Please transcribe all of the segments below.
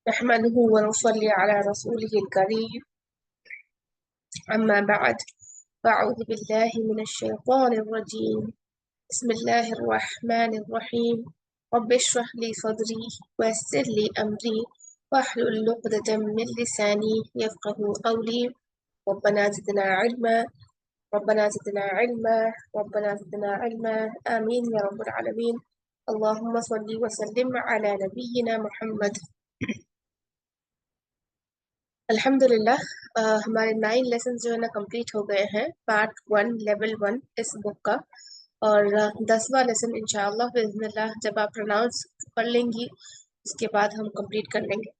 नहमदुहु व नुसल्ली अला रसूलिहिल करीम अम्मा बअद फ़अऊज़ु बिल्लाहि मिनश शैतानिर रजीम बिस्मिल्लाहिर रहमानिर रहीम रब्बि इश्रह ली सदरी व यस्सिर ली अमरी वहलुल उक़दतम मिन लिसानी यफ़क़हू क़ौली रब्बना ज़िदना इल्मा रब्बना ज़िदना इल्मा रब्बना ज़िदना इल्मा आमीन या रब्बल आलमीन अल्लाहुम्मा सल्लि व सल्लिम अला नबिय्यिना मुहम्मद। अल्हम्दुलिल्लाह हमारे 9 लेसन जो है ना कंप्लीट हो गए हैं, पार्ट 1 लेवल 1 इस बुक का। और 10वां लेसन इंशाअल्लाह बिइज़्निल्लाह जब आप प्रोनाउंस पढ़ लेंगी उसके बाद हम कंप्लीट कर लेंगे।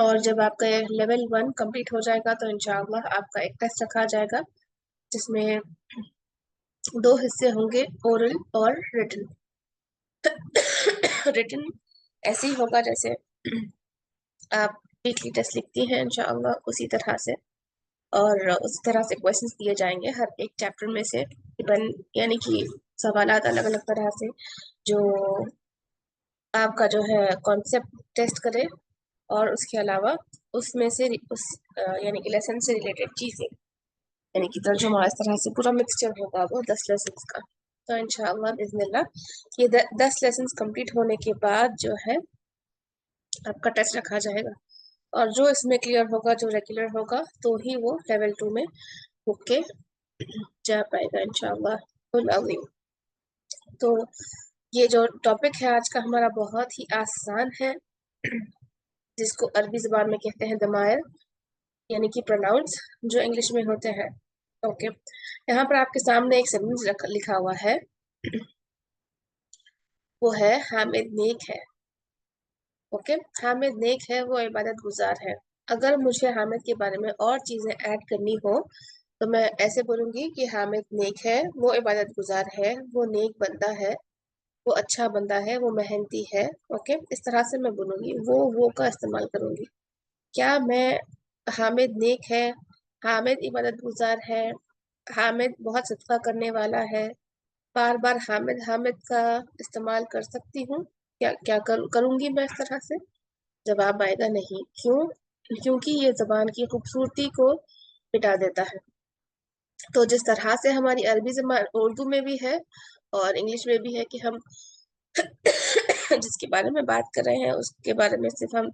और जब आपका लेवल 1 कंप्लीट हो जाएगा तो इंशाअल्लाह आपका एक टेस्ट रखा जाएगा जिसमें 2 हिस्से होंगे, ओरल और रिटन। रिटन ऐसे ही होगा जैसे आप वीकली टेस्ट लिखती हैं इंशाअल्लाह उसी तरह से, और उस तरह से क्वेश्चंस दिए जाएंगे हर एक चैप्टर में से डिपेंड, यानी कि सवालात अलग अलग तरह से जो आपका जो है कॉन्सेप्ट टेस्ट करे, और उसके अलावा उसमें से उस यानी कि लेसन से रिलेटेड चीज़ें, यानी कि तर्जुमा, इस तरह से पूरा मिक्सचर होगा वो 10 लेसन्स का। तो इंशाअल्लाह बिस्मिल्लाह ये 10 लेसन्स कंप्लीट होने के बाद जो है आपका टेस्ट रखा जाएगा, और जो इसमें क्लियर होगा, जो रेगुलर होगा, तो ही वो लेवल 2 में होके जा पाएगा इंशाअल्लाह। तो ये जो टॉपिक है आज का हमारा बहुत ही आसान है, जिसको अरबी ज़बान में कहते हैं दमायर, यानी कि प्रोनाउंस जो इंग्लिश में होते हैं। ओके, यहाँ पर आपके सामने एक सेंटेंस लिखा हुआ है, वो है हामिद नेक है। ओके, हामिद नेक है, वो इबादत गुजार है। अगर मुझे हामिद के बारे में और चीज़ें ऐड करनी हो तो मैं ऐसे बोलूँगी कि हामिद नेक है, वो इबादत गुजार है, वो नेक बंदा है, वो अच्छा बंदा है, वो मेहनती है। ओके, इस तरह से मैं बोलूँगी, वो का इस्तेमाल करूँगी। क्या मैं हामिद नेक है, हामिद इबादत गुजार है, हामिद बहुत सदका करने वाला है, बार बार हामिद हामिद का इस्तेमाल कर सकती हूँ? क्या क्या करूँगी मैं इस तरह से? जवाब आएगा नहीं। क्यों? क्योंकि ये ज़बान की खूबसूरती को मिटा देता है। तो जिस तरह से हमारी अरबी ज़बान उर्दू में भी है और इंग्लिश में भी है कि हम जिसके बारे में बात कर रहे हैं उसके बारे में सिर्फ हम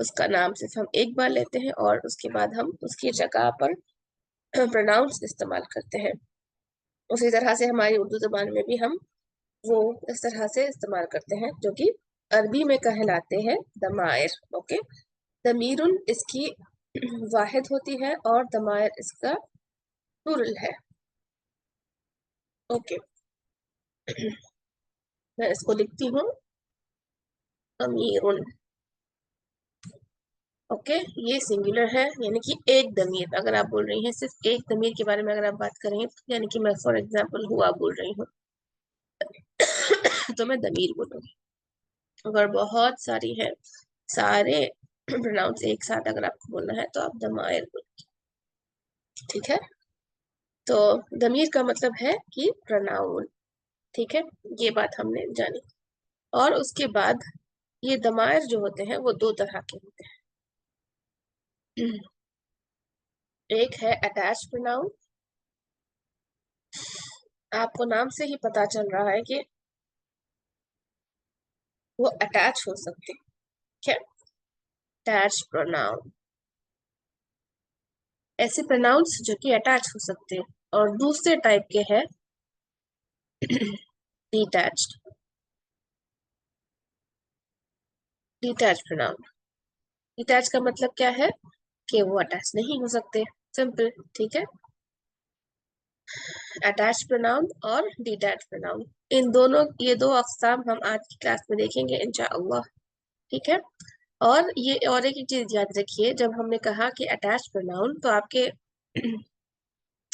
उसका नाम सिर्फ हम एक बार लेते हैं और उसके बाद हम उसकी जगह पर प्रोनाउंस इस्तेमाल करते हैं। उसी तरह से हमारी उर्दू ज़बान में भी हम वो इस तरह से इस्तेमाल करते हैं, जो कि अरबी में कहलाते हैं दमायर। ओके, दमीरुन इसकी वाहिद होती है और दमायर इसका प्लूरल है। ओके, मैं इसको लिखती हूँ, दमीरुन। ओके, ये सिंगुलर है, यानी कि एक दमीर। अगर आप बोल रही हैं सिर्फ एक दमीर के बारे में अगर आप बात कर रही हैं, तो यानी कि मैं फॉर एग्जांपल हुआ बोल रही हूँ तो मैं दमीर बोलूँगी। अगर बहुत सारी है, सारे प्रोनाउंस एक साथ अगर आपको बोलना है तो आप दमायर बोलो। ठीक है, तो दमीर का मतलब है कि प्रोनाउन। ठीक है, ये बात हमने जानी। और उसके बाद ये दमायर जो होते हैं वो दो तरह के होते हैं। एक है अटैच प्रोनाउन। आपको नाम से ही पता चल रहा है कि वो अटैच हो सकते हैं। क्या? अटैच प्रोनाउन, ऐसे प्रोनाउंस जो कि अटैच हो सकते हैं। और दूसरे टाइप के है डिटैच्ड। डिटैच प्रोनाउन, डिटैच का मतलब क्या है कि वो अटैच नहीं हो सकते, सिंपल। ठीक है, अटैच प्रोनाउन और डिटैच प्रोनाउन, इन दोनों, ये दो अक़साम हम आज की क्लास में देखेंगे इंशाअल्लाह। ठीक है, और ये और एक चीज याद रखिए, जब हमने कहा कि अटैच प्रोनाउन, तो आपके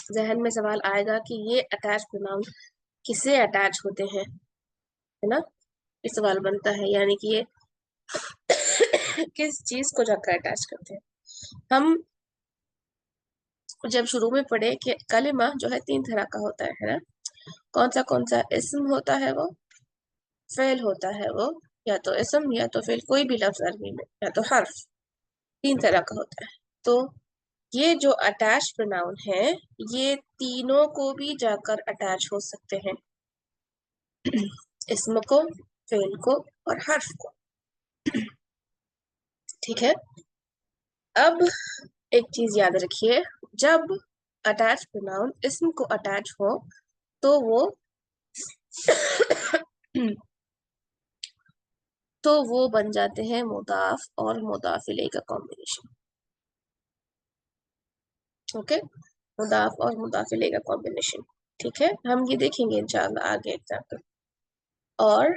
जहन में सवाल आएगा कि ये अटैच प्रोनाउन किसे अटैच होते हैं, है ना? ये सवाल बनता है, यानी कि ये किस चीज को जाकर अटैच करते हैं। हम जब शुरू में पढ़े कि कलिमा जो है 3 तरह का होता है ना? कौन सा इस्म होता है, वो फ़ेल होता है, वो या तो इसम या तो फिर कोई भी लफ्ज अरबी में, या तो हर्फ, तीन तरह का होता है। तो ये जो अटैच प्रोनाउन है, ये तीनों को भी जाकर अटैच हो सकते हैं, इसम को, फेल को और हर्फ को। ठीक है। अब एक चीज याद रखिए, जब अटैच प्रोनाउन इसम को अटैच हो तो वो तो वो बन जाते हैं मुदाफ और मुदाफ इलैह का कॉम्बिनेशन। ओके, मुदाफ और मुदाफ इलैह का कॉम्बिनेशन। ठीक है, हम ये देखेंगे इंशाल्लाह आगे एग्जाम्पल। और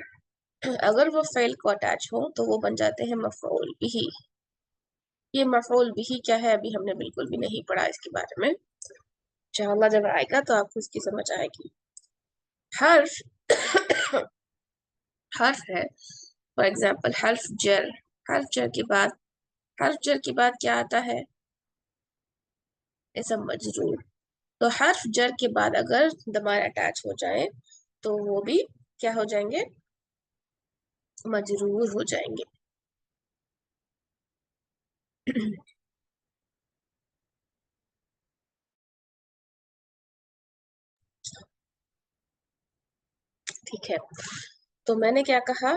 अगर वो फेल को अटैच हो तो वो बन जाते हैं मफऊल बिही। ये मफऊल बिही क्या है अभी हमने बिल्कुल भी नहीं पढ़ा इसके बारे में, इंशाल्लाह जब आएगा तो आपको इसकी समझ आएगी। हर्फ हर्फ है, फॉर एग्जाम्पल हर्फ जर। हर्फ जर के बाद, हर्फ जर के बाद क्या आता है? इसम मजरूर। तो हर्फ जर के बाद अगर दमार अटैच हो जाए तो वो भी क्या हो जाएंगे? मजरूर हो जाएंगे। ठीक है, तो मैंने क्या कहा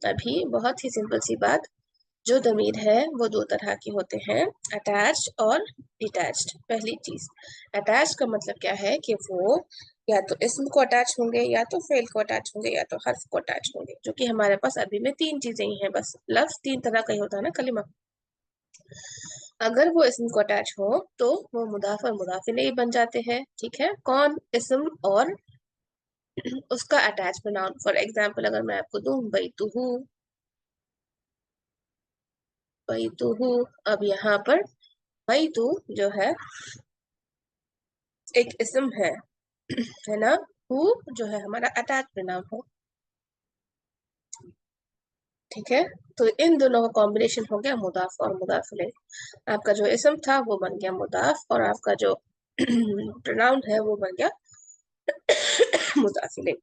अभी? बहुत ही सिंपल सी बात, जो दमीर है वो दो तरह के होते हैं, अटैच्ड और डिटैच्ड। पहली चीज, अटैच का मतलब क्या है कि वो या तो इसम को अटैच होंगे, या तो फेल को अटैच होंगे, या तो हर्फ को अटैच होंगे, जो कि हमारे पास अभी में तीन चीजें ही हैं बस। लफ्ज तीन तरह का ही होता है ना कलिमा। अगर वो इसम को अटैच हो तो वो मुदाफ और मुदाफ इलैह बन जाते हैं। ठीक है, कौन? इसम और उसका अटैच प्रोनाउन। फॉर एग्जाम्पल अगर मैं आपको दूं बैतुहू, बैतुहू, अब यहाँ पर बैतु जो है एक इसम है ना, हु जो है हमारा अटैच प्रोनाउन है। ठीक है, तो इन दोनों का कॉम्बिनेशन हो गया मुदाफ और मुदाफ इलैह। आपका जो इसम था वो बन गया मुदाफ, और आपका जो प्रोनाउन है वो बन गया मुदाफ इलैह।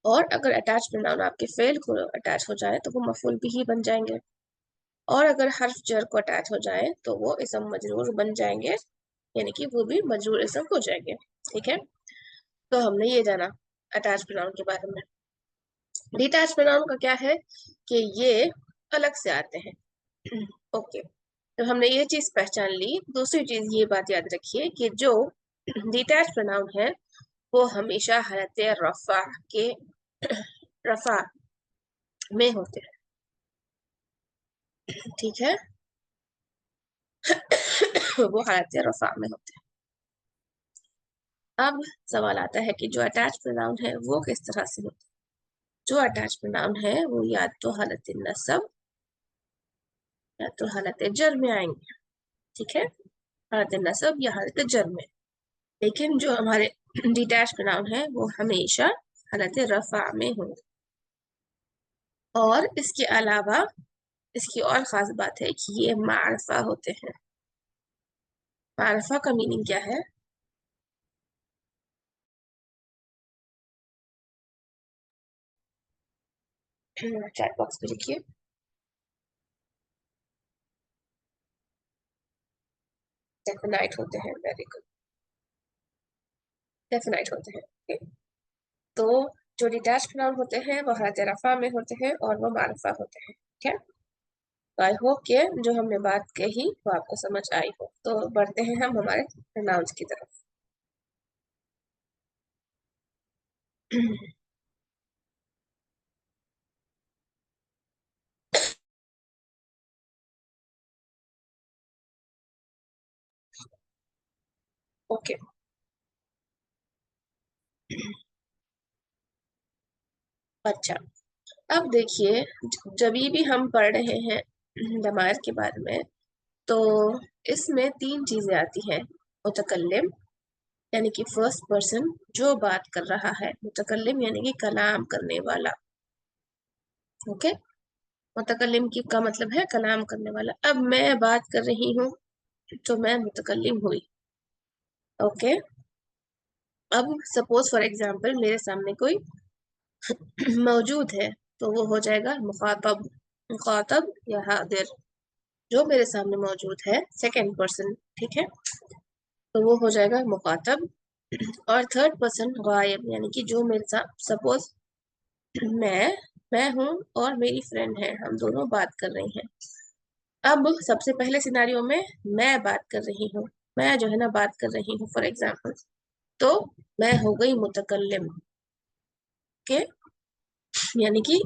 और अगर अटैच प्रोनाउन आपके फेल को अटैच हो जाए तो वो मफूल भी ही बन जाएंगे, और अगर हर्फ जर को अटैच हो जाए तो वो इसम मजरूर बन जाएंगे, यानी कि वो भी मजरूर इसम हो जाएंगे। ठीक है, तो हमने ये जाना अटैच प्रोनाउन के बारे में। डिटैच प्रोनाउन का क्या है कि ये अलग से आते हैं। ओके, तो हमने ये चीज पहचान ली। दूसरी चीज ये बात याद रखिए कि जो डिटैच प्रोनाउन है वो हमेशा हालत रफा के रफा में होते हैं। ठीक है, वो हालत रफा में होते हैं। अब सवाल आता है कि जो अटैच प्रोनाउन है वो किस तरह से होते हैं? जो अटैच प्रोनाउन है वो या तो हालत नसब या तो हालत जर में आएंगे। ठीक है, हालत नसब या हालत जर में। लेकिन जो हमारे डिटैच प्रोनाउन है वो हमेशा हालत रफा में होंगे। और इसके अलावा इसकी और खास बात है कि ये मारफा होते हैं। मारफा का मीनिंग क्या है? चैट बॉक्स में लिखिए। डेफिनाइट होते हैं, वेरी गुड, डेफिनाइट होते हैं। okay? तो जो डिटैच प्रोनाउन होते हैं वो हालत रफा में होते हैं और वो मारफा होते हैं। ठीक है, तो आई होप कि जो हमने बात कही वो आपको समझ आई हो। तो बढ़ते हैं हम हमारे प्रोनाउंस की तरफ। ओके, अच्छा, अब देखिए, जब भी हम पढ़ रहे हैं दमायर के बारे में, तो इसमें तीन चीजें आती हैं। मुतकल्लिम यानी कि फर्स्ट पर्सन, जो बात कर रहा है। मुतकल्लिम यानी कि कलाम करने वाला। ओके, मुतकल्लिम की का मतलब है कलाम करने वाला। अब मैं बात कर रही हूँ तो मैं मुतकल्लिम हुई। ओके, अब सपोज फॉर एग्जांपल मेरे सामने कोई मौजूद है, तो वो हो जाएगा मुखातब। मुखातब या हादिर जो मेरे सामने मौजूद है, सेकंड पर्सन, ठीक है, तो वो हो जाएगा मुखातब। और थर्ड पर्सन गायब, यानी कि जो मेरे साथ, सपोज मैं मैं हूँ और मेरी फ्रेंड है, हम दोनों बात कर रहे हैं। अब सबसे पहले सिनारियो में मैं बात कर रही हूँ, मैं जो है ना बात कर रही हूँ फॉर एग्जाम्पल, तो मैं हो गई मुतकल्लिम के, यानी कि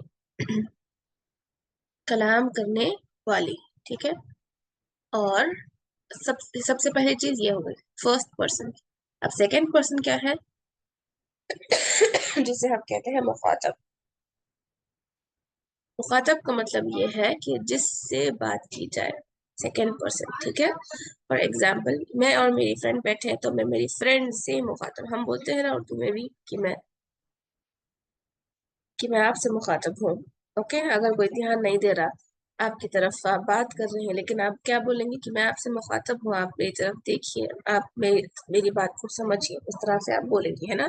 कलाम करने वाली, ठीक है। और सबसे पहली चीज ये हो गई फर्स्ट पर्सन। अब सेकंड पर्सन क्या है? जिसे हम कहते हैं मुखातब। मुखातब का मतलब ये है कि जिससे बात की जाए, सेकंड पर्सन, ठीक है। फॉर एग्जाम्पल मैं और मेरी फ्रेंड बैठे हैं, तो मैं मेरी फ्रेंड से मुखातब, हम बोलते हैं ना उर्दू में भी कि मैं आपसे मुखातब हूँ। ओके, अगर कोई ध्यान नहीं दे रहा आपकी तरफ, आप बात कर रहे हैं, लेकिन आप क्या बोलेंगे कि मैं आपसे मुखातब हूँ, आप मेरी तरफ देखिए, आप मेरी बात को समझिए, इस तरह से आप बोलेंगे, है ना।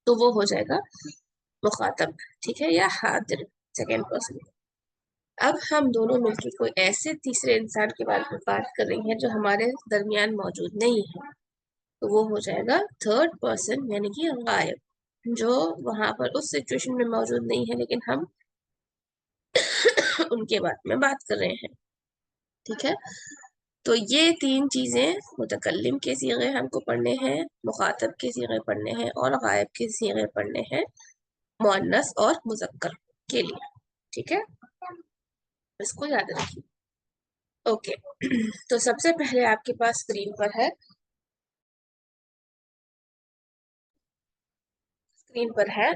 तो वो हो जाएगा मुखातब, ठीक है, या हादिर, सेकेंड पर्सन। अब हम दोनों मिलकर कोई ऐसे तीसरे इंसान के बारे में बात कर रही हैं जो हमारे दरमियान मौजूद नहीं है, तो वो हो जाएगा थर्ड पर्सन, यानी कि गायब, जो वहां पर उस सिचुएशन में मौजूद नहीं है, लेकिन हम उनके बारे में बात कर रहे हैं, ठीक है। तो ये तीन चीजें, मुतकल्लिम के सीगे हमको पढ़ने हैं, मुखातब के सीगे पढ़ने हैं, और गायब के सीगे पढ़ने हैं, मुअन्नस और मुज़क्कर के लिए, ठीक है, इसको याद रखिए। ओके। तो सबसे पहले आपके पास स्क्रीन पर है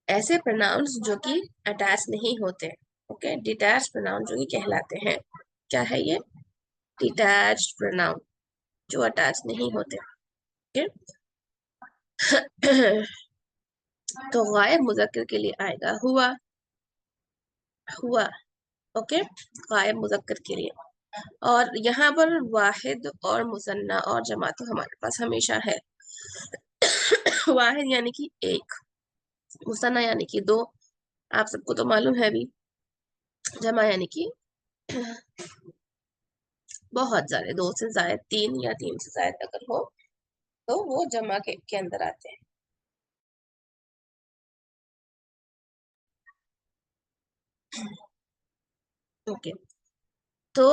ऐसे प्रोनाउंस जो कि अटैच नहीं होते। ओके, डिटैच प्रोनाउन जो कि कहलाते हैं, क्या है ये? डिटैच प्रोनाउन जो अटैच नहीं होते। ओके। तो गायब मुजक्कर के लिए आएगा हुआ, हुआ। ओके, गायब मुजक्कर के लिए। और यहाँ पर वाहिद और मुसन्ना और जमा तो हमारे पास हमेशा है। वाहिद यानी कि एक, मुसन्ना यानी कि दो, आप सबको तो मालूम है भी, जमा यानी कि बहुत सारे, दो से ज्यादा, तीन या तीन से ज्यादा अगर हो तो वो जमा के अंदर आते हैं। ओके, तो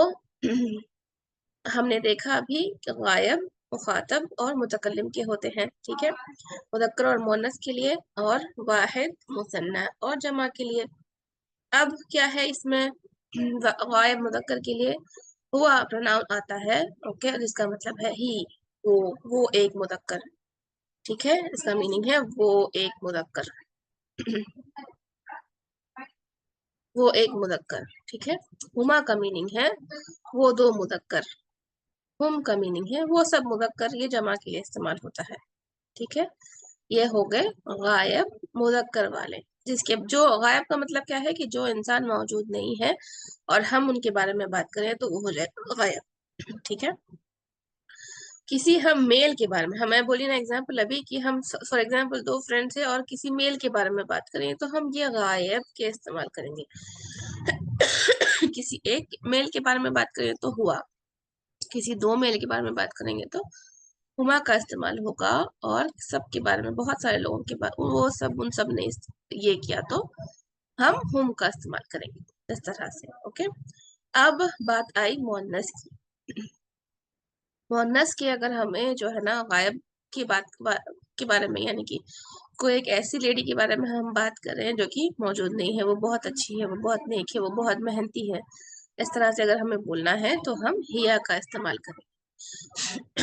हमने देखा अभी कि गायब, मुखातब और मुतकल्लिम के होते हैं, ठीक है, मुदक्कर और मुअन्नस के लिए, और वाहिद, मुसन्ना और जमा के लिए। अब क्या है इसमें? गायब मुदक्कर के लिए हुआ प्रोनाउन आता है, ओके, जिसका मतलब है ही, वो एक मुदक्कर, ठीक है, इसका मीनिंग है वो एक मुदक्कर। वो एक मुदक्कर, ठीक है। हुमा का मीनिंग है वो दो मुदक्कर। हुम का मीनिंग है वो सब मुदक्कर, ये जमा के लिए इस्तेमाल होता है, ठीक है। ये हो गए गायब मुदक्कर वाले, जिसके जो गायब का मतलब क्या है कि जो इंसान मौजूद नहीं है और हम उनके बारे में बात करें तो वो हो जाएगा गायब, ठीक है। किसी हम मेल के बारे में, हमें बोली ना एग्जाम्पल अभी कि हम फॉर एग्जाम्पल दो फ्रेंड्स है और किसी मेल के बारे में बात करेंगे तो हम ये गायब के इस्तेमाल करेंगे। किसी एक मेल के बारे में बात करें तो हुआ, किसी दो मेल के बारे में बात करेंगे तो हुमा का इस्तेमाल होगा, और सबके बारे में, बहुत सारे लोगों के बारे, वो सब उन सब ने ये किया तो हम हुम का इस्तेमाल करेंगे, इस तरह से। ओके, अब बात आई मुअन्नस की। मुअन्नस की अगर हमें जो है ना गायब की के बारे में, यानी कि कोई एक ऐसी लेडी के बारे में हम बात कर रहे हैं जो कि मौजूद नहीं है, वो बहुत अच्छी है, वो बहुत नेक है, वो बहुत मेहनती है, इस तरह से अगर हमें बोलना है तो हम हिया का इस्तेमाल करें।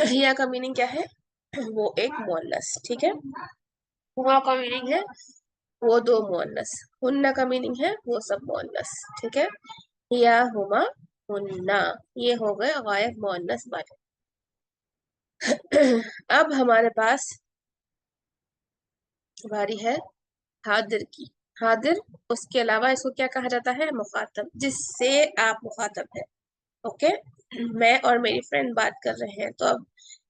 हिया का मीनिंग क्या है? वो एक मुअन्नस, ठीक है। हुआ का मीनिंग है वो दो मुअन्नस। हुन्ना का मीनिंग है वो सब मुअन्नस, ठीक है। हिया, हुमा, हुन्ना, ये हो गए गायब मुअन्नस वाले। अब हमारे पास बारी है हादिर की। हादिर, उसके अलावा इसको क्या कहा जाता है? मुखातब, जिससे आप मुखातब है। ओके, मैं और मेरी फ्रेंड बात कर रहे हैं, तो अब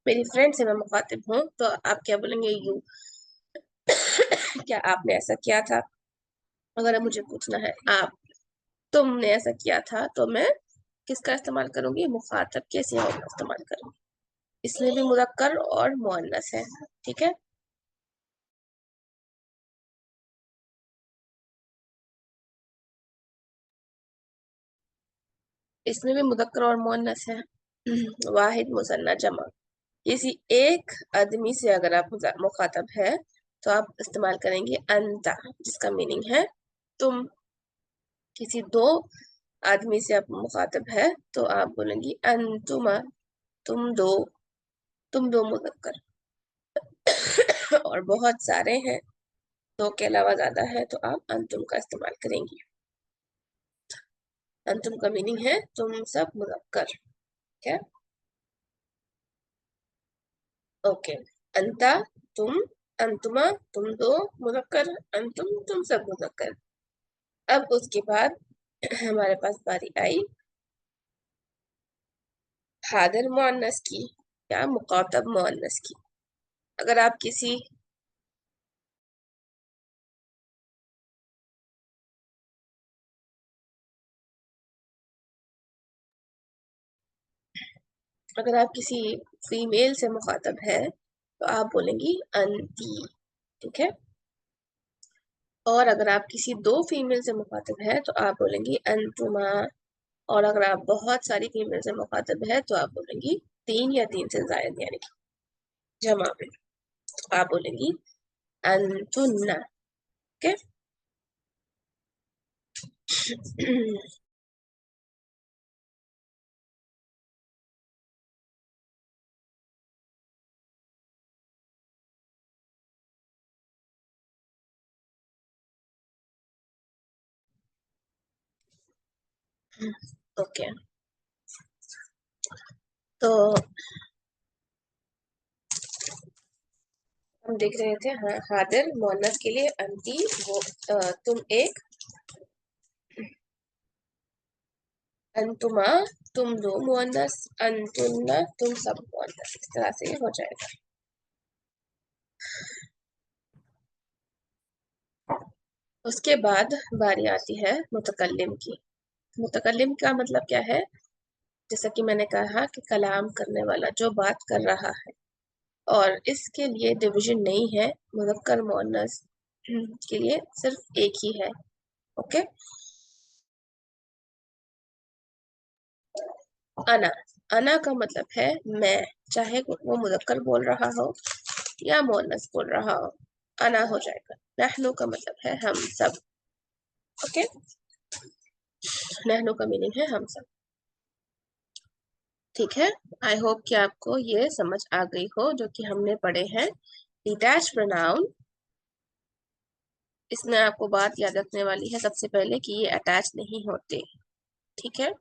मेरी फ्रेंड से मैं मुखातिब हूँ, तो आप क्या बोलेंगे? यू। क्या आपने ऐसा किया था? अगर मुझे पूछना है आप, तुमने ऐसा किया था, तो मैं किसका इस्तेमाल करूंगी? मुखातब के सिवा का इस्तेमाल करूंगी। इसमें भी मुज़क्कर और मुअन्नस है। ठीक है, इसमें भी मुज़क्कर और मुअन्नस है। वाहिद, मुसन्ना, जमा। किसी एक आदमी से अगर आप मुखातब है तो आप इस्तेमाल करेंगे अंता, जिसका मीनिंग है तुम। किसी दो आदमी से आप मुखातब है तो आप बोलेंगी अंतुमा, तुम दो। तुम दो मुज़क्कर। और बहुत सारे हैं, दो के अलावा ज्यादा है, तो आप अंतुम का इस्तेमाल करेंगी। अंतुम का मीनिंग है तुम सब मुज़क्कर। ठीक है, ओके। अंता, तुम। अंतुमा, तुम दो मुज़क्कर। अंतुम, तुम सब मुज़क्कर। अब उसके बाद हमारे पास बारी आई हादिर मुअन्नस की या मुखातब मुअन्नस की। अगर आप किसी अगर आप किसी फीमेल से मुखातब है तो आप बोलेंगी अंती। ठीक है, और अगर आप किसी दो फीमेल से मुखातब है तो आप बोलेंगी अंतुमा। और अगर आप बहुत सारी फीमेल से मुखातब है तो आप बोलेंगी तीन या तीन से जायद, यानी कि जमा में, तो आप बोलेंगी अंतुन्ना। ओके। ओके, तो हम देख रहे थे, हाँ, हादिर मुअन्नस के लिए अंती, वो तुम एक। अंतुमा, तुम दो मुअन्नस। अंतुन्ना, तुम सब मुअन्नस। इस तरह से ये हो जाएगा। उसके बाद बारी आती है मुतकल्लिम की। मुतकल्लिम का मतलब क्या है? जैसा कि मैंने कहा कि कलाम करने वाला, जो बात कर रहा है। और इसके लिए डिवीजन नहीं है, मुज़क्कर मुअन्नस के लिए सिर्फ एक ही है। ओके। अना। अना का मतलब है मैं, चाहे वो मुज़क्कर बोल रहा हो या मुअन्नस बोल रहा हो, अना हो जाएगा। नहनु का मतलब है हम सब। ओके, नहनु का मीनिंग है हम सब। ठीक है, आई होप कि आपको ये समझ आ गई हो जो कि हमने पढ़े हैं डिटैच प्रोनाउन। इसमें आपको बात याद रखने वाली है सबसे पहले कि ये अटैच नहीं होते। ठीक है,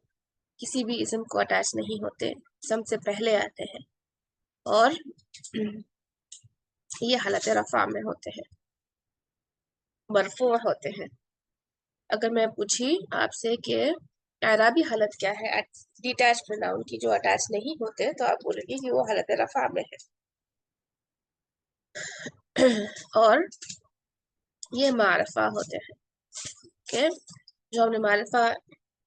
किसी भी इसम को अटैच नहीं होते, सबसे पहले आते हैं। और ये हालत रफा में होते हैं, मरफू होते हैं। अगर मैं पूछी आपसे कि एराबी हालत क्या है डिटैच प्रोनाउन की जो अटैच नहीं होते, तो आप बोलेंगे कि वो हालत रफा में है। और ये मारफा होते हैं। ओके, जो हमने मारफा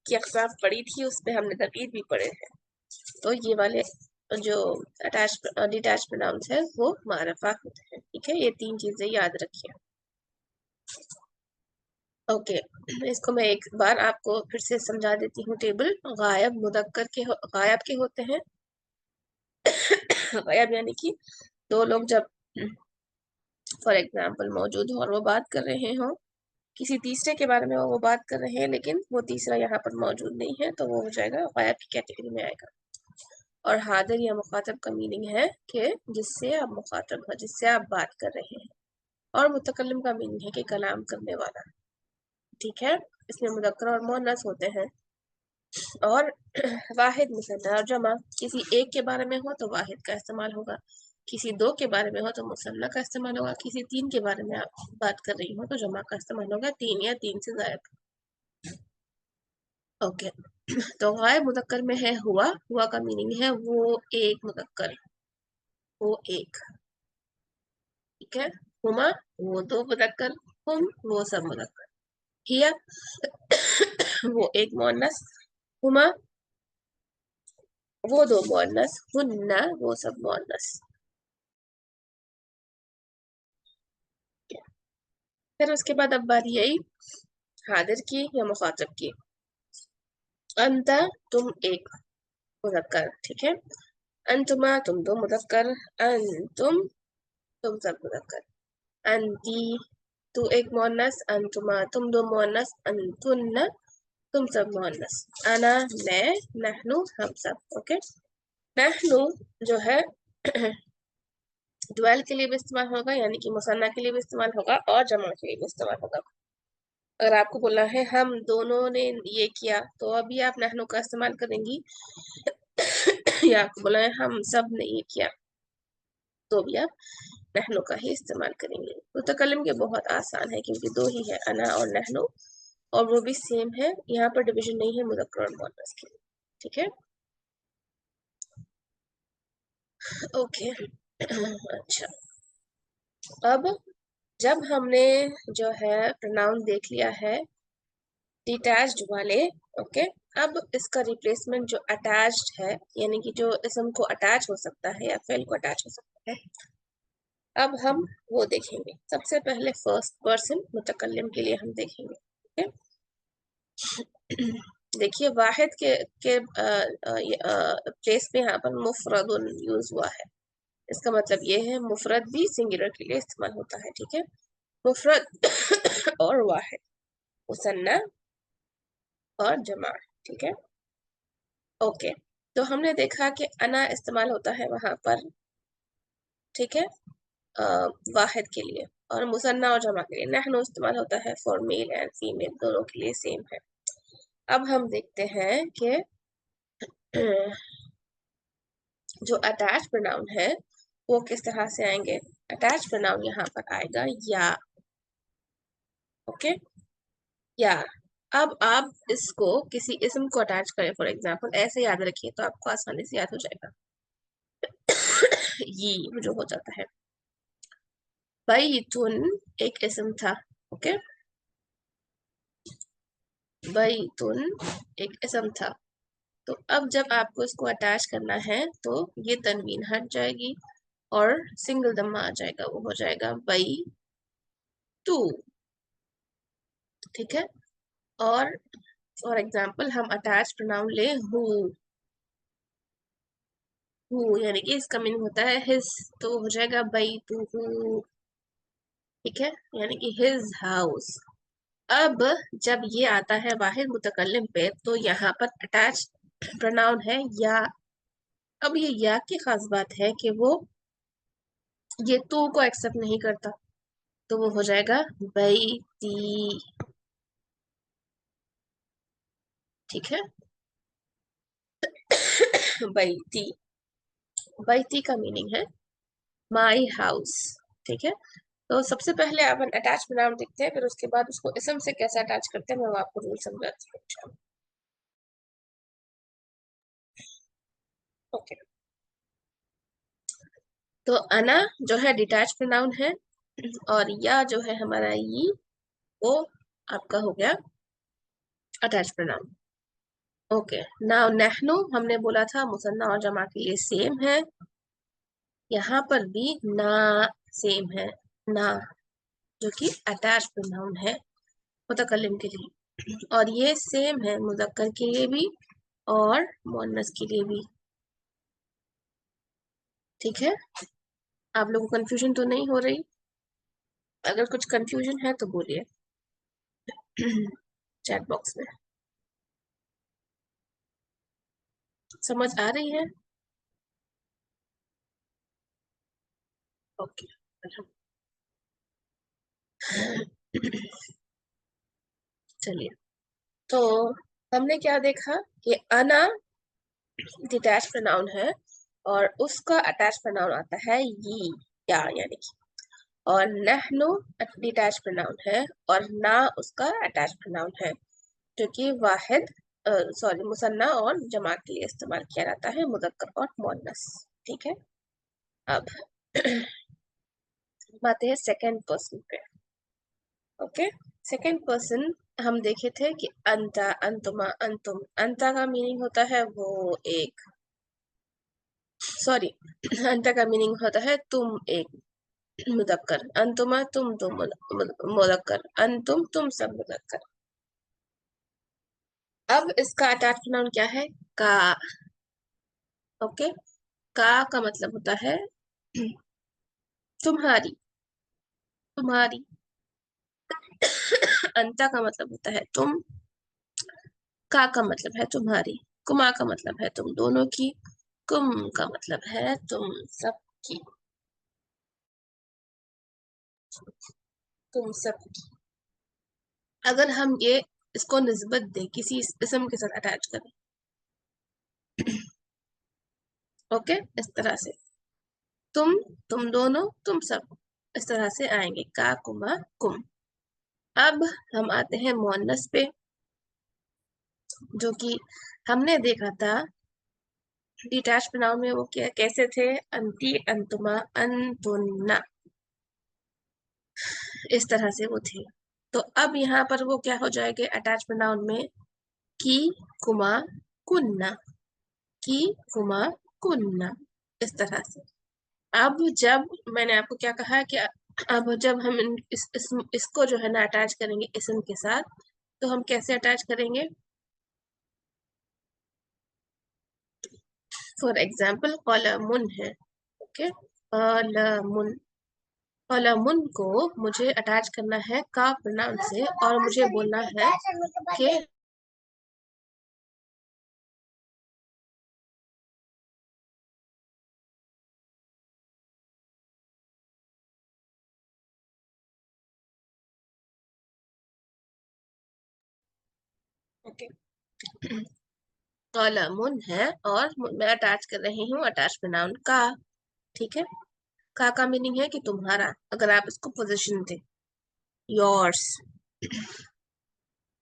की अक़साम पढ़ी थी उसमें हमने तक़यीद भी पढ़े हैं। तो ये वाले जो अटैच डिटैच प्रोनाउंस है वो मारफा होते हैं। ठीक है, ये तीन चीजें याद रखिए। ओके, इसको मैं एक बार आपको फिर से समझा देती हूँ। टेबल गायब मुदक्कर के गायब के होते हैं। गायब यानी कि दो लोग जब फॉर एग्जाम्पल मौजूद हो और वो बात कर रहे हो, किसी तीसरे के बारे में वो बात कर रहे हैं लेकिन वो तीसरा यहाँ पर मौजूद नहीं है, तो वो हो जाएगा गायब की कैटेगरी में आएगा। और हाजिर या मुखातब का मीनिंग है कि जिससे आप मुखातब हो, जिससे आप बात कर रहे हैं। और मुतकल्लिम का मीनिंग है कि कलाम करने वाला। ठीक है, इसमें मुज़क्कर और मुअन्नस होते हैं। और वाहिद, मुसन्ना और जमा। किसी एक के बारे में हो तो वाहिद का इस्तेमाल होगा, किसी दो के बारे में हो तो मुसन्ना का इस्तेमाल होगा, किसी तीन के बारे में आप बात कर रही हो तो जमा का इस्तेमाल होगा, तीन या तीन से ज्यादा। ओके। तो गायब मुज़क्कर में है हुआ। हुआ का मीनिंग है वो एक मुज़क्कर, वो एक। ठीक है, हुमा वो दो मुदक्कर, हुम वो सब मुदक्कर, हिया वो एक मुअन्नस, हुमा वो दो मुअन्नस, हुन्ना वो सब मुअन्नस। फिर उसके बाद अब बारी आई हादिर की या मुखातब की। अंता तुम एक मुदक्कर, ठीक है। अंतुमा तुम दो मुदक्कर, तुम सब मुदक्कर। अंती तू एक मुअन्नस, अंतुमा तुम दो मुअन्नस, अंतुन्ना तुम सब मुअन्नस। अना मैं, नहनु हम सब। ओके, नहनु जो है ड्वेल के लिए भी इस्तेमाल होगा, यानी कि मुसन्ना के लिए भी इस्तेमाल होगा और जमा के लिए भी इस्तेमाल होगा। अगर आपको बोलना है हम दोनों ने ये किया तो अभी आप नहनु का इस्तेमाल करेंगी या आपको बोला है हम सब ने ये किया तो भी आप नहनु का ही इस्तेमाल करेंगे। मुतकल्लिम के बहुत आसान है क्योंकि दो ही है, अना और नहनु, और वो भी सेम है। यहाँ पर डिवीजन नहीं है मुज़क्कर और मुअन्नस के लिए, ठीक है। ओके अच्छा, अब जब हमने जो है प्रोनाउन देख लिया है डिटैच्ड वाले, ओके, अब इसका रिप्लेसमेंट जो अटैच्ड है, यानी कि जो इसम को अटैच हो सकता है या फेल को अटैच हो सकता है, अब हम वो देखेंगे। सबसे पहले फर्स्ट पर्सन मुतकल्लिम के लिए हम देखेंगे, ठीक है। देखिए वाहिद के प्लेस पे यहाँ पर मुफरदुन यूज हुआ है। इसका मतलब ये है मुफरद भी सिंगुलर के लिए इस्तेमाल होता है, ठीक है। मुफरद और वाहिद, मुसन्ना और जमा, ठीक है। ओके, तो हमने देखा कि अना इस्तेमाल होता है वहां पर, ठीक है, वाहिद के लिए, और मुसन्ना और जमा के लिए। नहनु इस्तेमाल होता है फॉर मेल एंड फीमेल, दोनों के लिए सेम है। अब हम देखते हैं कि जो अटैच प्रोनाउन है वो किस तरह से आएंगे। अटैच प्रोनाउन यहाँ पर आएगा या, ओके, या। अब आप इसको किसी इसम को अटैच करें, फॉर एग्जाम्पल ऐसे याद रखिए तो आपको आसानी से याद हो जाएगा। ये जो हो जाता है, बैतुन एक इसम था, ओके, बैतुन एक इसम था। तो अब जब आपको इसको अटैच करना है तो ये तनवीन हट जाएगी और सिंगल दम्मा आ जाएगा, वो हो जाएगा बई टू, ठीक है। और फॉर एग्जाम्पल हम अटैच प्रोनाउन ले हु, यानी कि इसका मीनिंग होता है हिज, तो वो हो जाएगा बई टू हु, ठीक है, यानी कि हिज हाउस। अब जब ये आता है वाहिद मुतकल्लिम पे तो यहाँ पर अटैच प्रोनाउन है या। अब ये या की खास बात है कि वो ये तो को एक्सेप्ट नहीं करता, तो वो हो जाएगा बैती, ठीक है। बैती, बैती का मीनिंग है माई हाउस, ठीक है। तो सबसे पहले अपन अटैच प्रोनाउन देखते हैं, फिर उसके बाद उसको इसम से कैसे अटैच करते हैं मैं वो आपको रूल समझाती हूँ, अच्छा। ओके, तो अना जो है डिटैच प्रोनाउन है और या जो है हमारा ये वो आपका हो गया अटैच प्रोनाउन। ओके, नाउ नहनु हमने बोला था मुसन्ना और जमा के लिए सेम है, यहाँ पर भी ना सेम है, ना जो कि अटैच प्रोनाउन है मुतकल्लिम के लिए, और ये सेम है मुज़क्कर के लिए भी और मुअन्नस के लिए भी, ठीक है। आप लोगों को कंफ्यूजन तो नहीं हो रही? अगर कुछ कंफ्यूजन है तो बोलिए चैट बॉक्स में। समझ आ रही है? ओके, चलिए, तो हमने क्या देखा कि अना डिटैच प्रोनाउन है और उसका अटैच प्रोनाउन आता है ये, या यानी कि, और नहनु डिटैच प्रोनाउन है और ना उसका अटैच प्रोनाउन है, जो कि वाहिद सॉरी मुसन्ना और जमा के लिए इस्तेमाल किया जाता है, मुज़क्कर और मुअन्नस, ठीक है। अब हम आते हैं सेकेंड पर्सन पे। ओके, सेकेंड पर्सन हम देखे थे कि अंता, अंतुमा, अंतुम। अंता का मीनिंग होता है वो एक, सॉरी, अंता का मीनिंग होता है तुम एक, मुदक्कर। अंतुमा तुम दो, मुदक्कर। अंतुम तुम सब, मुदक्कर। अब इसका अटैच्ड नाउन क्या है? का। ओके, का मतलब होता है तुम्हारी, तुम्हारी। अंता का मतलब होता है तुम, का मतलब है तुम्हारी, कुमा का मतलब है तुम दोनों की, कुम का मतलब है तुम सब की, तुम सब की। अगर हम ये इसको निस्बत दें, किसी इसम के साथ अटैच करें, ओके, इस तरह से तुम दोनों, तुम सब, इस तरह से आएंगे का, कुमा, कुम। अब हम आते हैं मुअन्नस पे, जो कि हमने देखा था डिटैच प्रोनाउन में वो क्या कैसे थे? अंती, अंतुमा, अंतुन्ना, इस तरह से वो थे। तो अब यहाँ पर वो क्या हो जाएंगे अटैच प्रोनाउन में? की, कुमा, कुन्ना, की, कुमा, कुन्ना, इस तरह से। अब जब मैंने आपको क्या कहा कि अब जब हम इसको जो है ना अटैच करेंगे इसम के साथ, तो हम कैसे अटैच करेंगे? फॉर एग्जाम्पल कलमुन है, ओके, कलमुन। कलमुन को मुझे अटैच करना है का प्रोनाउन से, और मुझे बोलना है कि ओके, कलमुन है और मैं अटैच कर रही हूँ अटैच प्रोनाउन का। ठीक है, का मीनिंग है कि तुम्हारा, अगर आप इसको पोजीशन दे, योर्स।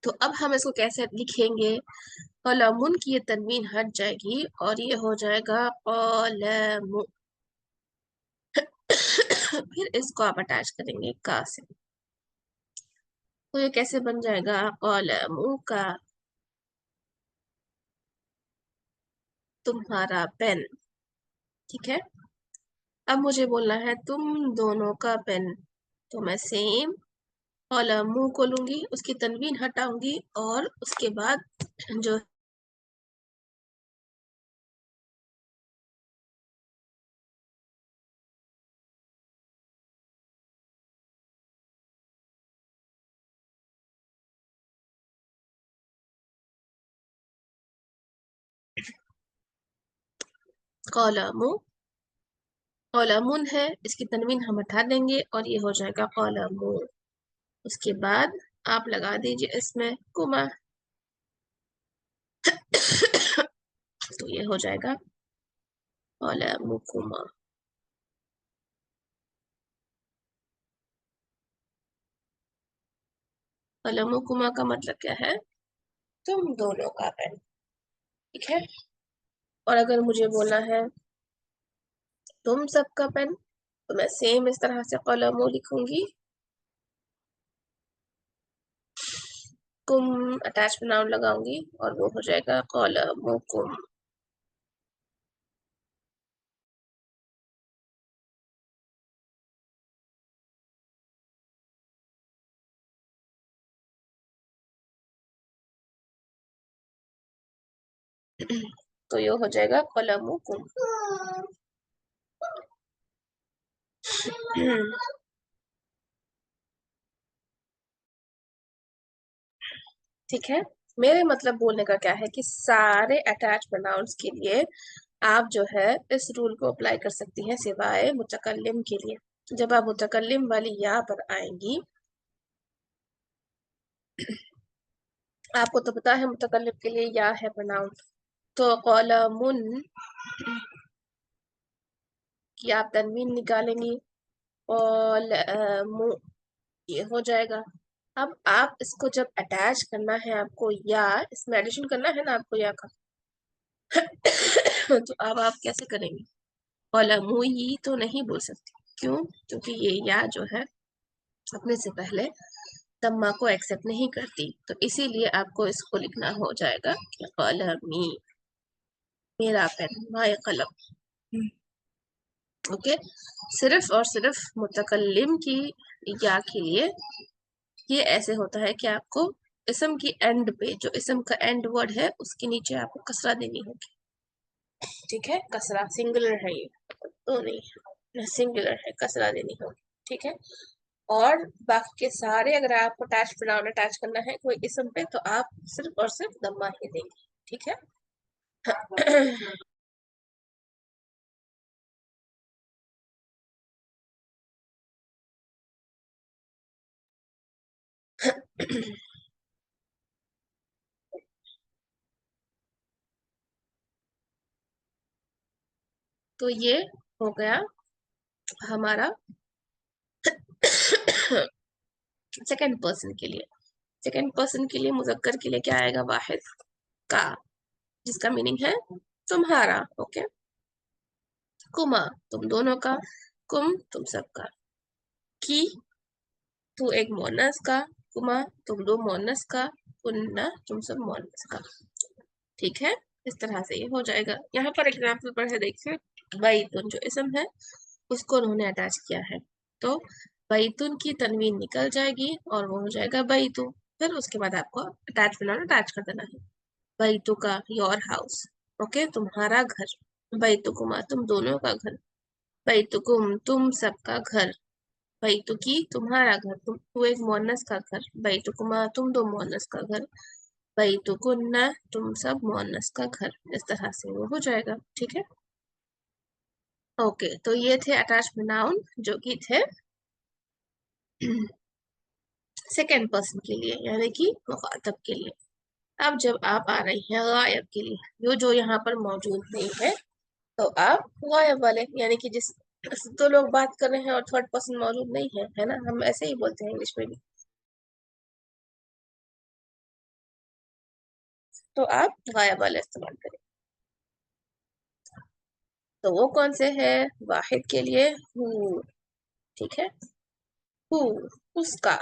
तो अब हम इसको कैसे लिखेंगे? कलमुन की ये तनवीन हट जाएगी और ये हो जाएगा कलमु। फिर इसको आप अटैच करेंगे का से, तो ये कैसे बन जाएगा? कलमु का, तुम्हारा पेन। ठीक है, अब मुझे बोलना है तुम दोनों का पेन, तो मैं सेम कलमु को लूंगी, उसकी तनवीन हटाऊंगी और उसके बाद जो कलमु, कलमुन है, इसकी तनवीन हम हटा देंगे और ये हो जाएगा कलमु। उसके बाद आप लगा दीजिए इसमें कुमा, तो ये हो जाएगा कलमु कुमा। कलमु कुमा का मतलब क्या है? तुम दोनों का पेन। ठीक है, और अगर मुझे बोलना है तुम सबका पेन, तो मैं सेम इस तरह से कलमु लिखूंगी, कुम अटैच प्रोनाउन लगाऊंगी और वो हो जाएगा कलमु कुम। तो ये हो जाएगा कलमु कुम। ठीक है, मेरे मतलब बोलने का क्या है कि सारे अटैच प्रोनाउंस के लिए आप जो है इस रूल को अप्लाई कर सकती हैं, सिवाय मुतकल्लिम के लिए। जब आप मुतकल्लिम वाली या पर आएंगी, आपको तो पता है मुतकल्लिम के लिए या है प्रोनाउन, तो कलमुन की आप तनवीन निकालेंगी, कलमु, ये हो जाएगा। अब आप इसको जब अटैच करना है आपको, या इसमें एडिशन करना है ना आपको या का, तो अब आप कैसे करेंगे? कलमुई तो नहीं बोल सकती, क्यों? क्योंकि ये या जो है अपने से पहले तम्मा को एक्सेप्ट नहीं करती, तो इसीलिए आपको इसको लिखना हो जाएगा कि कलमी, मेरा पेन, माय कलम। ओके, सिर्फ और सिर्फ मुतकल्लिम की या के लिए ये ऐसे होता है कि आपको इसम की एंड पे, जो इसम का एंड वर्ड है उसके नीचे आपको कसरा देनी होगी। ठीक है, कसरा सिंगुलर है, ये तो नहीं सिंगुलर है, कसरा देनी होगी। ठीक है, और बाकी के सारे अगर आपको अटैच करना है कोई इसम पे, तो आप सिर्फ और सिर्फ दम्मा ही देंगे। ठीक है। तो ये हो गया हमारा सेकंड पर्सन के लिए। सेकंड पर्सन के लिए मुजक्कर के लिए क्या आएगा? वाहिद का, जिसका मीनिंग है तुम्हारा। ओके, कुमा तुम दोनों का, कुम तुम सबका, की तू एक मोनस का, कुमा तुम दो मोनस का, कुन्ना तुम सब मोनस का। ठीक है, इस तरह से ये हो जाएगा। यहाँ पर एग्जाम्पल पर है, देखिए बैतुन जो इसम है उसको उन्होंने अटैच किया है, तो बैतुन की तनवीन निकल जाएगी और वो हो जाएगा बैतु। फिर उसके बाद आपको अटैच कर देना है। बैतु का योर हाउस, ओके, तुम्हारा घर। बैतुकुमा तुम दोनों का घर। बैतुकुम तुम सबका घर। बैतुकी तुम्हारा घर, तू एक मोनस का घर। बैतुकुमा तुम दो मोनस का घर। बैतुकुन्ना तुम सब मोनस का घर। इस तरह से वो हो जाएगा। ठीक है, ओके। तो ये थे अटैच नाउन जो कि थे सेकेंड पर्सन के लिए, यानी कि मुखातब के लिए। अब जब आप आ रही हैं गायब के लिए, जो यहाँ पर मौजूद नहीं है, तो आप गायब वाले, यानी कि जिस दो लोग बात कर रहे हैं और थर्ड पर्सन मौजूद नहीं है, है ना, हम ऐसे ही बोलते हैं इंग्लिश में भी। तो आप गायब वाले इस्तेमाल करें। तो वो कौन से है? वाहिद के लिए हु, ठीक है, हु उसका,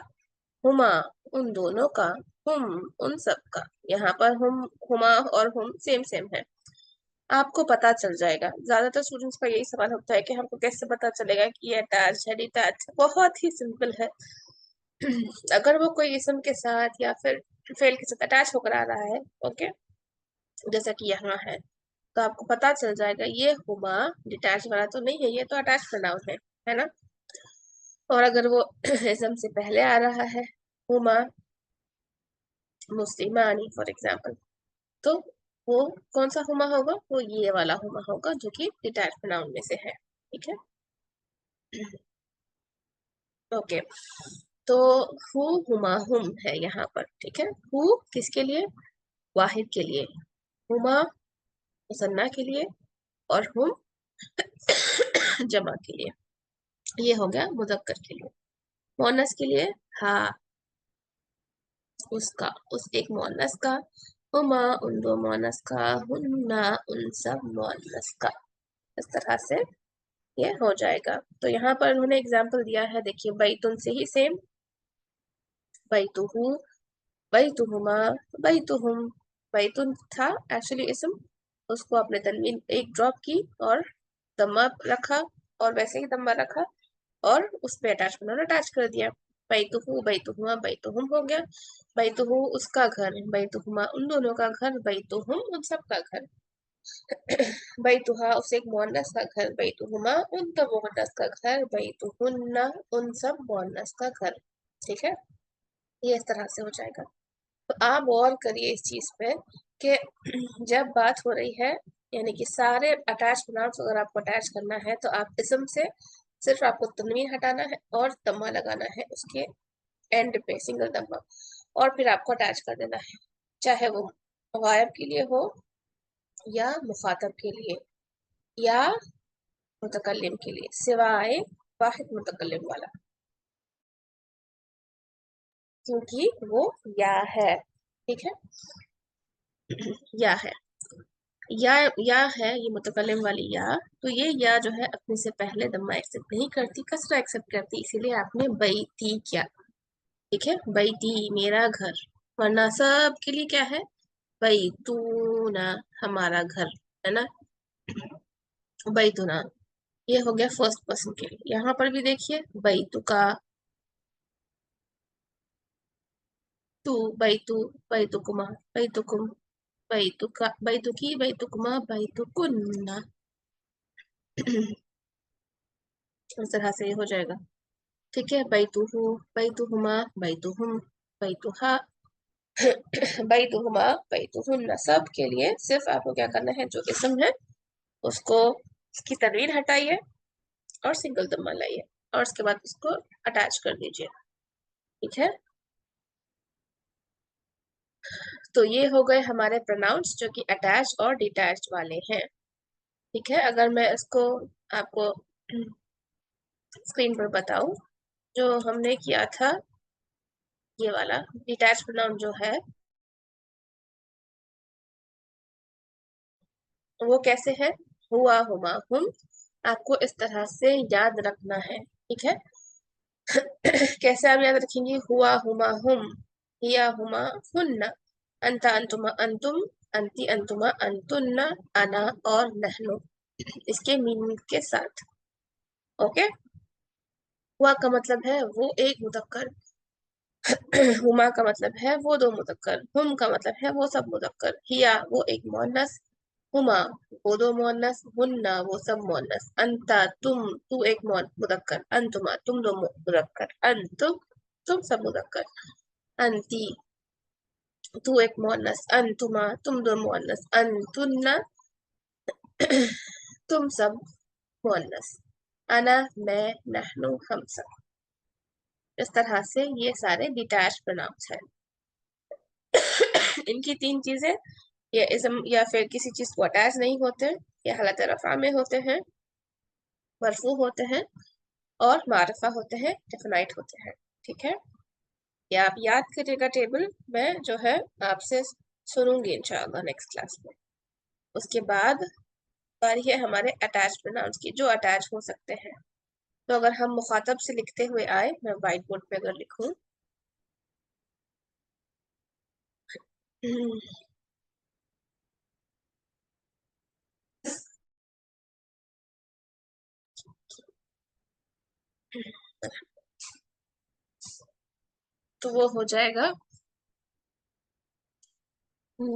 हुमा उन दोनों का, हुम उन सब का। यहाँ पर हुमा और हुम सेम सेम है। आपको पता चल जाएगा, ज्यादातर स्टूडेंट्स का यही सवाल होता है कि हमको कैसे पता चलेगा कि ये अटैच है डिटैच। बहुत ही सिंपल है। अगर वो कोई इसम के साथ या फिर फेल के साथ अटैच होकर आ रहा है, ओके, जैसा कि यहाँ है, तो आपको पता चल जाएगा ये हुमा डिटैच वाला तो नहीं है, ये तो अटैच प्रोनाउन है ना। और अगर वो इसम से पहले आ रहा है, हुमा मुस्लिमानी फॉर एग्जाम्पल, तो वो कौन सा हुमा होगा? वो ये वाला हुमा होगा जो कि डिटैच प्रोनाउन में से है। ठीक है, ओके। तो हु हुमा हुम है यहाँ पर। ठीक है, हु किसके लिए? वाहिद के लिए। हुमा मुसन्ना के लिए। और हुम जमा के लिए। ये हो गया मुजक्कर के लिए। मोनस के लिए हा उसका, उस एक मोनस का। हुमा उन दो मोनस का। हुन्ना उन सब मोनस का। इस तरह से ये हो जाएगा। तो यहाँ पर उन्होंने एग्जाम्पल दिया है, देखिए बैतुन से ही सेम, बैतुहु, बैतुहुमा, बैतुहुम। बैतुन था एक्चुअली इसम, उसको आपने तनवीन एक ड्रॉप की और दम्मा रखा, और वैसे ही दम्मा रखा और उस पे अटैच कर दिया। बैतुहु बैतुहुमा बैतुहुम हो गया। बैतुहु उसका घर, बैतुहुमा उन दोनों का घर, बैतुहुम उन सब का घर। बैतुहा उस एक मोहन्नस का घर, बैतुहुमा उन दो मोहन्नस का घर, बैतुहुन्ना उन सब मोहन्नस का घर। ठीक है, ये इस तरह से हो जाएगा। तो आप गौर करिए इस चीज पे कि जब बात हो रही है, यानी कि सारे अटैच प्रोनाउंस अगर आपको अटैच करना है, तो आप इसम से सिर्फ आपको तनवीन हटाना है और दम्मा लगाना है उसके एंड पे, सिंगल दम्मा, और फिर आपको अटैच कर देना है, चाहे वो गायब के लिए हो या मुखातब के लिए या मुतकल्लिम के लिए, सिवाय वाहिद मुतकल्लिम वाला, क्योंकि वो या है। ठीक है, या है। या है ये मुतकल्लिम वाली या, तो ये या जो है अपने से पहले दम्मा एक्सेप्ट नहीं करती, कसरा एक्सेप्ट करती, इसीलिए आपने बैती किया। ठीक है, बैती मेरा घर, वरना सब के लिए क्या है, बैतूना हमारा घर, है ना, बैतूना। ये हो गया फर्स्ट पर्सन के लिए। यहाँ पर भी देखिए बैतुका, तू, बैतू, बैतुकुमा, बैतुकुम, बैतुका, बैतुकी, बैतुकुमा, बैतुकुन्ना। इस तरह से ये हो जाएगा। ठीक है, बैतुहु, बैतुहुमा, बैतुहुम, बैतुहा, बैतुहुमा, बैतुहुन्ना, सब के लिए सिर्फ आपको क्या करना है, जो इसम है उसको, उसकी तनवीर हटाइए और सिंगल दम्मा लाइए, और उसके बाद उसको अटैच कर दीजिए। ठीक है, तो ये हो गए हमारे प्रोनाउंस जो कि अटैच और डिटैच्ड वाले हैं। ठीक है, अगर मैं इसको आपको स्क्रीन पर बताऊं, जो हमने किया था ये वाला डिटैच प्रोनाउन जो है वो कैसे है, हुआ, हुमा, हुम, आपको इस तरह से याद रखना है। ठीक है, कैसे आप याद रखेंगे, हुआ, हुमा, हुम, हिया, हुमा, हुन्ना, अंता, अंतुमा, अंतुम, अंती, अंतुमा, अंतुन्ना, अना और नहनु, इसके मीनिंग के साथ। ओके, हुआ का मतलब है वो एक मुदक्कर, हुमा का मतलब है वो दो मुदक्कर, हुम का मतलब है वो सब मुदक्कर, हिया वो एक मोअन्नस, हुमा वो दो मोअन्नस, हुन्ना वो सब मोअन्नस, अंता तुम, तू एक मुदक्कर, अंतुमा तुम दो मुदक्कर, अंतुम तुम सब मुदक्कर, अंती तू एक मोअन्नस, अंतुमा तुम दो मोअन्नस, अंतुन्ना तुम सब मोअन्नस, अना मैं, नहनु हम सब। इस तरह से ये सारे डिटैच प्रोनाउंस हैं। इनकी तीन चीजें, ये इसम या फिर किसी चीज को अटैच नहीं होते, ये हालत रफा में होते हैं, मरफू होते हैं, और मारफा होते हैं, डेफिनाइट होते हैं। ठीक है, ये आप याद करिएगा टेबल, मैं जो है आपसे सुनूंगी इंशाल्लाह नेक्स्ट क्लास में। उसके बाद बारी है हमारे अटैच प्रोनाउंस की, जो अटैच हो सकते हैं। तो अगर हम मुखातब से लिखते हुए आए, मैं व्हाइट बोर्ड पे अगर लिखूं, तो वो हो जाएगा हु,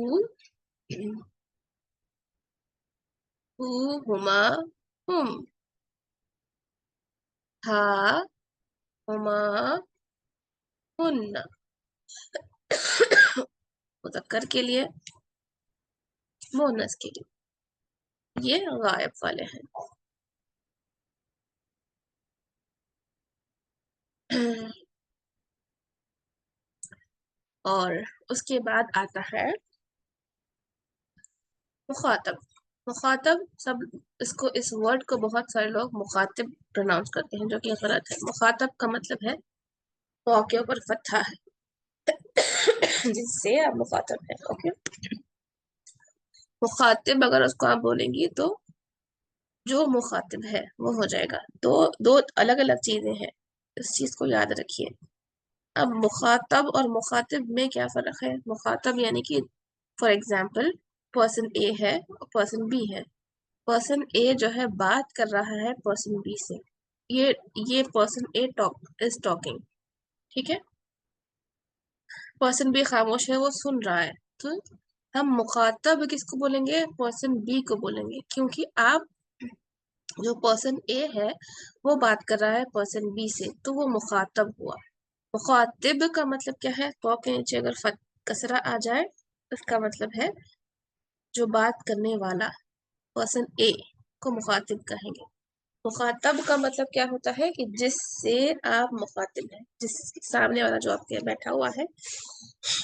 हु, हुमा, हुम, हा, हुमा, हुन्ना, मुज़क्कर के लिए, मोनस के लिए, ये गायब वाले हैं। और उसके बाद आता है मुखातब। मुखातब सब, इसको, इस वर्ड को बहुत सारे लोग मुखातिब प्रोनाउंस करते हैं, जो कि गलत है। मुखातब का मतलब है वाव के ऊपर फत्था है, जिससे आप मुखातब है। ओके, मुखातिब अगर उसको आप बोलेंगी तो जो मुखातिब है वो हो जाएगा। दो दो अलग अलग चीजें हैं, इस चीज को याद रखिए। अब मुखातब और मुखातिब में क्या फर्क है, मुखातब यानी कि फॉर एग्जाम्पल पर्सन ए है और पर्सन बी है, पर्सन ए जो है बात कर रहा है पर्सन बी से, ये ये person A talk is talking. ठीक है, पर्सन बी खामोश है, वो सुन रहा है, तो हम मुखातब किसको बोलेंगे, पर्सन बी को बोलेंगे, क्योंकि आप, जो पर्सन ए है वो बात कर रहा है पर्सन बी से, तो वो मुखातब हुआ। मुखातिब का मतलब क्या है, तो के नीचे अगर कसरा आ जाए, इसका मतलब है जो बात करने वाला, पर्सन ए को मुखातिब कहेंगे। मुखातब का मतलब क्या होता है कि जिससे आप मुखातिब हैं, जिस सामने वाला जो आपके बैठा हुआ है,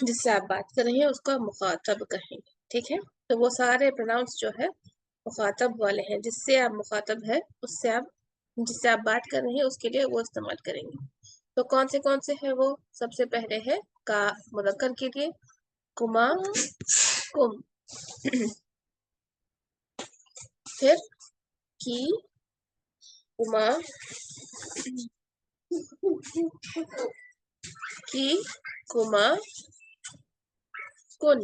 जिससे आप बात कर रही हैं, उसको आप मुखातब कहेंगे। ठीक है, तो वो सारे प्रोनाउंस जो है मुखातब वाले हैं, जिससे आप मुखातब है, उससे आप, जिससे आप बात कर रहे हैं उसके लिए वो इस्तेमाल करेंगे। तो कौन से हैं वो, सबसे पहले है का, मुज़क्कर के लिए कुमा, कुम, फिर की, कुमा, की, कुमा, कुन।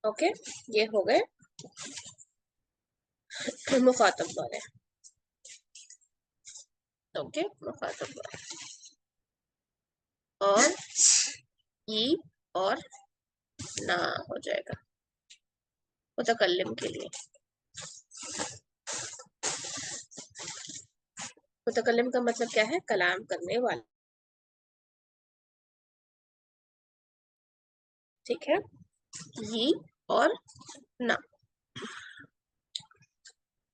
ओके, ये हो गए मुखातब वाले। ओके, मुखातब वाले। और ई और ना हो जाएगा मुतकल्लिम के लिए। मुतकल्लिम का मतलब क्या है? कलाम करने वाला। ठीक है, ये और ना।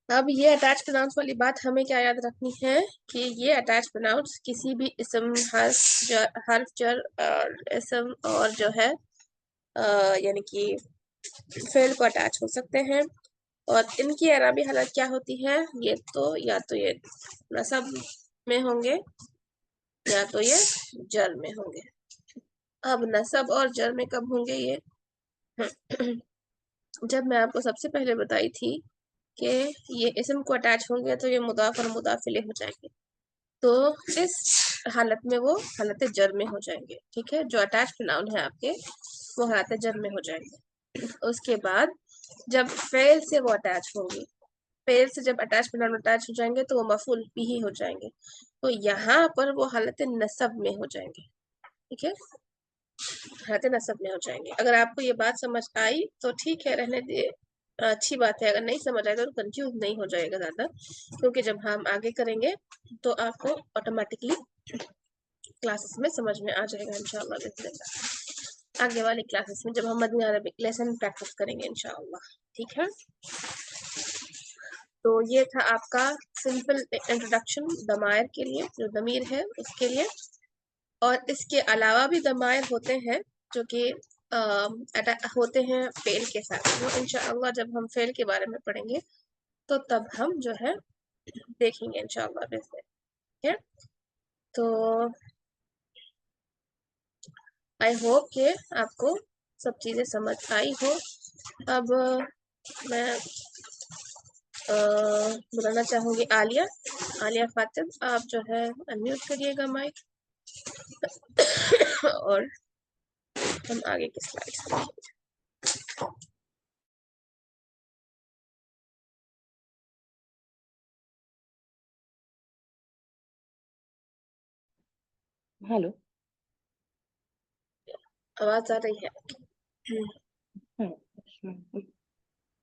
अब ये अटैच प्रोनाउंस वाली बात हमें क्या याद रखनी है कि ये अटैच प्रोनाउंस किसी भी इसम, हर्फ जर और इसम और जो है यानी कि फेल को अटैच हो सकते हैं। और इनकी अरबी हालत क्या होती है? ये तो या तो ये नसब में होंगे या तो ये जर में होंगे। अब नसब और जर में कब होंगे ये? जब मैं आपको सबसे पहले बताई थी कि ये इसम को अटैच होंगे तो ये मुदाफ और मुदाफ इलैह हो जाएंगे, तो इस हालत में वो हालत जर में हो जाएंगे। ठीक है, जो अटैच प्रोनाउन है आपके वो हालत जर में हो जाएंगे। उसके बाद जब फेल से वो अटैच होंगे, फेल से जब अटैच प्रोनाउन अटैच हो जाएंगे तो वो मफूल बिही हो जाएंगे, तो यहाँ पर वो हालत नसब में हो जाएंगे। ठीक है, हालत नसब में हो जाएंगे। अगर आपको ये बात समझ आई तो ठीक है, रहने दिए, अच्छी बात है। अगर नहीं समझ आएगा तो कंफ्यूज नहीं हो जाएगा ज्यादा, क्योंकि जब हम आगे करेंगे तो आपको ऑटोमेटिकली क्लासेस में समझ में आ जाएगा इंशाल्लाह। आगे वाली क्लासेस में जब हम मदनी अरबिक लेसन प्रैक्टिस करेंगे इंशाल्लाह। ठीक है, तो ये था आपका सिंपल इंट्रोडक्शन दमायर के लिए, जो दमीर है उसके लिए। और इसके अलावा भी दमायर होते हैं जो कि होते हैं फेल के साथ। वो इंशाअल्लाह जब हम फेल के बारे में पढ़ेंगे तो तब हम जो है देखेंगे इंशाअल्लाह वैसे। ठीक है, तो आई होप कि आपको सब चीज़ें समझ आई हो। अब मैं बुलाना चाहूँगी आलिया, आलिया फातिम, आप जो है अनम्यूट करिएगा माइक और हम आगे की स्लाइड्स देखेंगे। हेलो। आवाज आ रही है?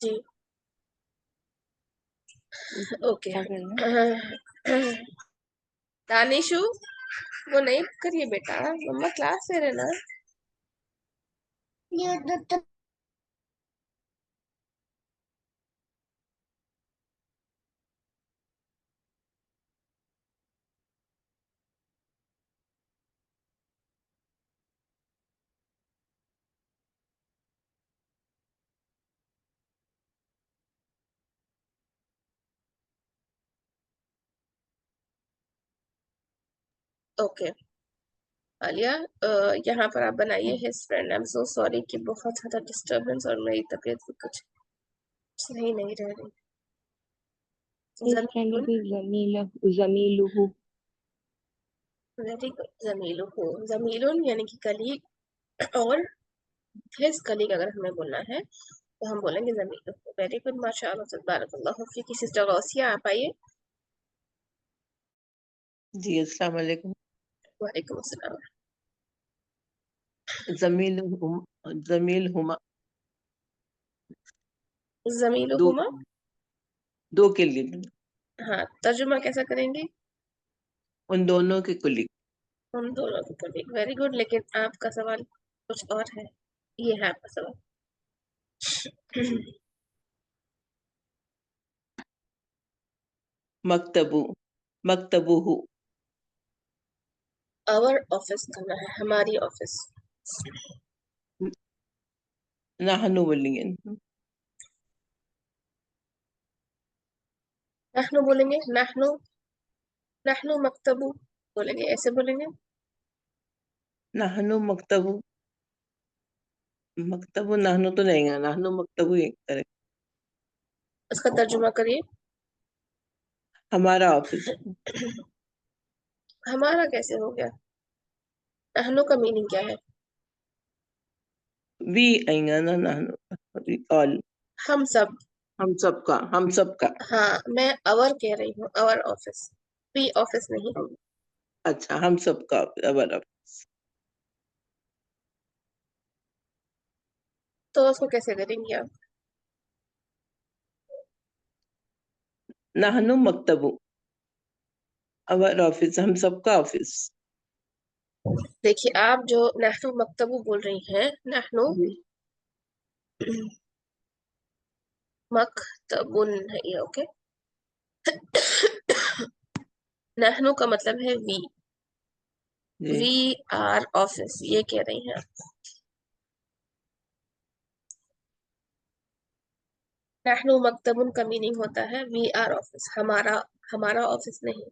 जी, ओके। क्या कर रहे हैं? दानिशु, वो नहीं करिए बेटा, मम्मा क्लास ले रहे ना। ओके आलिया, यहाँ पर आप बनाइए his friend. I am so sorry कि बहुत ज्यादा डिस्टरबेंस और मेरी तबीयत भी कुछ सही नहीं रह रही। His friend जमीलुन, is Zamiluhu. Very good. जमीलुन यानी कि कलीग, और हिज कलीग अगर हमें बोलना है तो हम बोलेंगे जमीलुहु। वेरी गुड, माशाअल्लाह, तबारकल्लाह फीकी। सिस्टर गौसिया आप आइए। जी अस्सलाम वालेकुम। वालेकुम अस्सलाम। जमील जमील हुमा दो जमीलुहुमा, दो के लिए, हाँ, तर्जुमा कैसा करेंगे? उन दोनों के कुली। उन दोनों की कलीग। वेरी गुड, लेकिन आपका सवाल कुछ और है। ये है आपका सवाल। मकतबू मकतबुहु आवर ऑफिस करना है, हमारी ऑफिस। नहनु बोलेंगे। नहनु बोलेंगे, नहनु, नहनु मकतबू बोलेंगे, ऐसे बोलेंगे। नहनु मकतबु मकतब नाहनु तो नहीं है, नाहनु मकतब ही करेक्ट। इसका तर्जुमा करिए। हमारा ऑफिस। हमारा कैसे हो गया? नहनु का मीनिंग क्या है? वी आएगा ना, नाहनु ऑल, हम सब। हम सबका। हाँ, मैं अवर कह रही हूँ, अवर ऑफिस, वी ऑफिस नहीं। अच्छा, हम सबका हमारा। तो उसको कैसे करेंगे आप? नाहनु मकतबु, अवर ऑफिस, हम सबका ऑफिस। देखिए, आप जो नहनु मकतबू बोल रही हैं, नहनु मकतबुन है ये, ओके। नहनु का मतलब है वी, वी आर ऑफिस, ये कह रही हैं। नहनु मकतबुन का मीनिंग होता है वी आर ऑफिस, हमारा ऑफिस नहीं।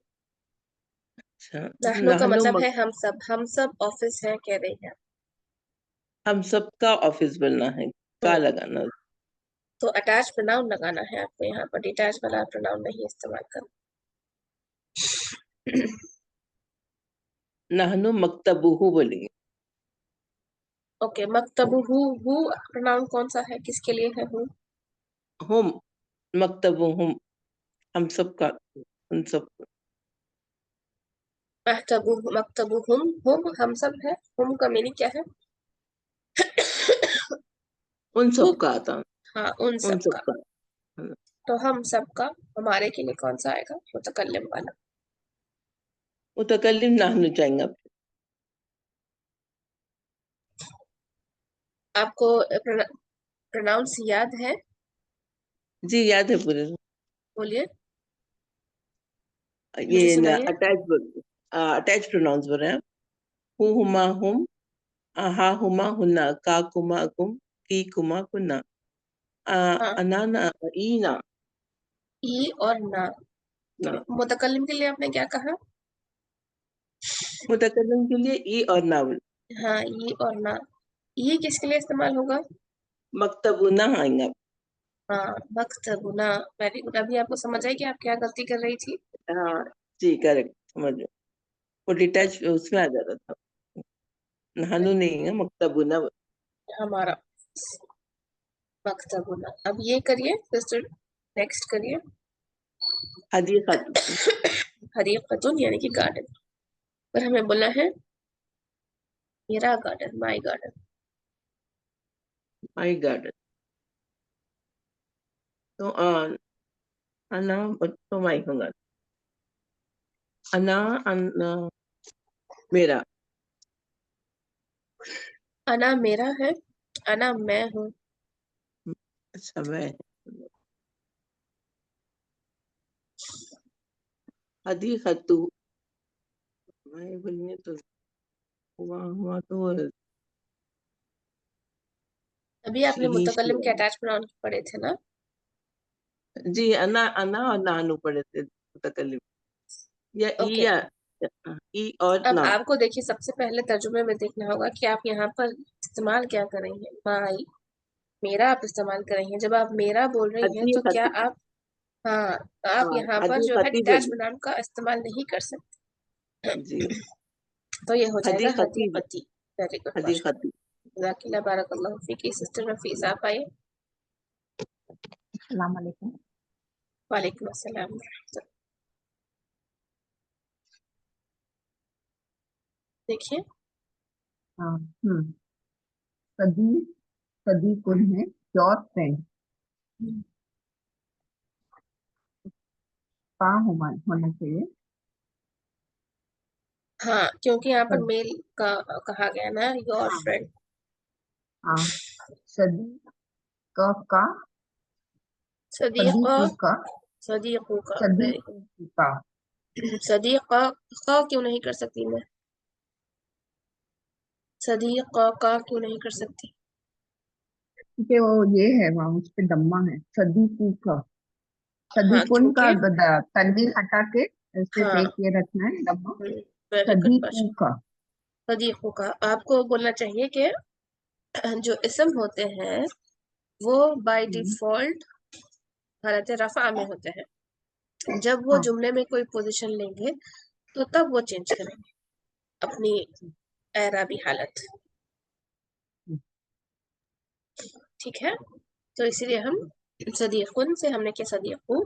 अच्छा, नहनु का मतलब है हम सब ऑफिस है कह रही हैं। हम सबका ऑफिस बनना है, का लगाना। तो अटैच प्रोनाउन लगाना है आपको यहाँ पर, डिटैच वाला प्रोनाउन नहीं इस्तेमाल करना। नाहनु मकतबुहु बोलेंगे। ओके, मकतबुहु, हु प्रोनाउन कौन सा है, किसके लिए है हु? हम मकतबुहुम, हम सबका, उन सब। मकतबुहुम, हम सब है, हम का मीनिंग क्या है? उन सबका आता, हाँ, उन उन सबका। सबका। तो हम सबका, हमारे के लिए कौन सा आएगा? मुतकल्लिम वाला। मुतकल्लिम नाहनु जाएंगे। आपको प्रोनाउंस याद है? जी याद है पूरे। बोलिए, मुझे ये सुनाइए। अटैच प्रोनाउंस बोल रहे हैं। हु हुमा हुम, हा हुमा हुन्ना, का कुमा कुम, की कुमा कुन्ना, हाँ, अनाना ईना। ई और ना। मुतकल्लिम के लिए आपने क्या कहा? मुतकल्लिम के लिए ई और ना बोल। हाँ, ई और ना। ये किसके लिए इस्तेमाल होगा? मकतबुना आएंगे। हाँ, मकतबुना। Very good. अभी आपको समझ आई कि आप क्या गलती कर रही थी? हाँ जी, करेक्ट, समझ गए। वो डिटैच उसमें आ जाता था, नाहनु नहीं है, मकतबुना। हमारा मकतबुना। अब ये करिए, सिस्टर, नेक्स्ट करिए। हदीक़तु, हदीक़तुन यानी कि गार्डन, पर हमें बोलना है मेरा garden, my garden. My garden. तो अना तो माई होगा। अना मेरा। अना मेरा है, अना मैं हूँ। अच्छा, मैं। हदीक़तु, मैं बोलने तो हुआ तो अभी आपने मुतकल्लिम के अटैच प्रोनाउन पढ़े थे ना? जी, अना और नानू पढ़े थे मुतकल्लिम, या ई, ओके। या ई और अब ना। आपको देखिए, सबसे पहले तर्जुमे में देखना होगा कि आप यहाँ पर इस्तेमाल क्या कर रही हैं। माई, मेरा आप इस्तेमाल कर रही हैं। जब आप मेरा बोल रही हैं तो क्या हदीक़तु, आप, हाँ, आप हाँ, यहाँ पर जो है हदीक़ती डिटैच बोली। प्रोनाउन का इस्तेमाल नहीं कर सकते। जी, तो ये हो जाएगा हदीक़ती, हदीक़ती। वेरी गुड, माशाल्लाह, हदीक़ती। जज़ाकिल्लाह, बारकल्लाहु फीकी। सिस्टर नफीस, आप आइए। अस्सलाम वालेकुम। वालेकुम अस्सलाम। देखिए, हाँ, सदी, सदी कुन है, योर फ्रेंड। पा होना चाहिए। हाँ, क्योंकि यहाँ पर सद, मेल का कहा गया ना, योर हाँ, फ्रेंड। हाँ, सदी का, सदीक़ा, सदीकू का, सदीक़ू का, वेरी सदीकू का। गुड। सदीक़ा का क्यों नहीं कर सकती मैं? सदीक़ा का क्यों नहीं कर सकती? क्योंकि वो ये है, वहाँ उस पे दम्मा है, सदीकू का। हाँ, सदीकुन का क्योंकि, तनवीन हटा के सिर्फ हाँ, एक ये रखना है, दम्मा। वेरी गुड, सदीकू का। सदीक़ू का। आपको बोलना चाहिए कि जो इसम होते हैं वो बाय डिफॉल्ट हालत रफा में होते हैं। जब वो हाँ। जुमले में कोई पोजीशन लेंगे तो तब वो चेंज करेंगे अपनी एराबी हालत। ठीक है, तो इसीलिए हम सदीकुन से हमने किया सदीकू,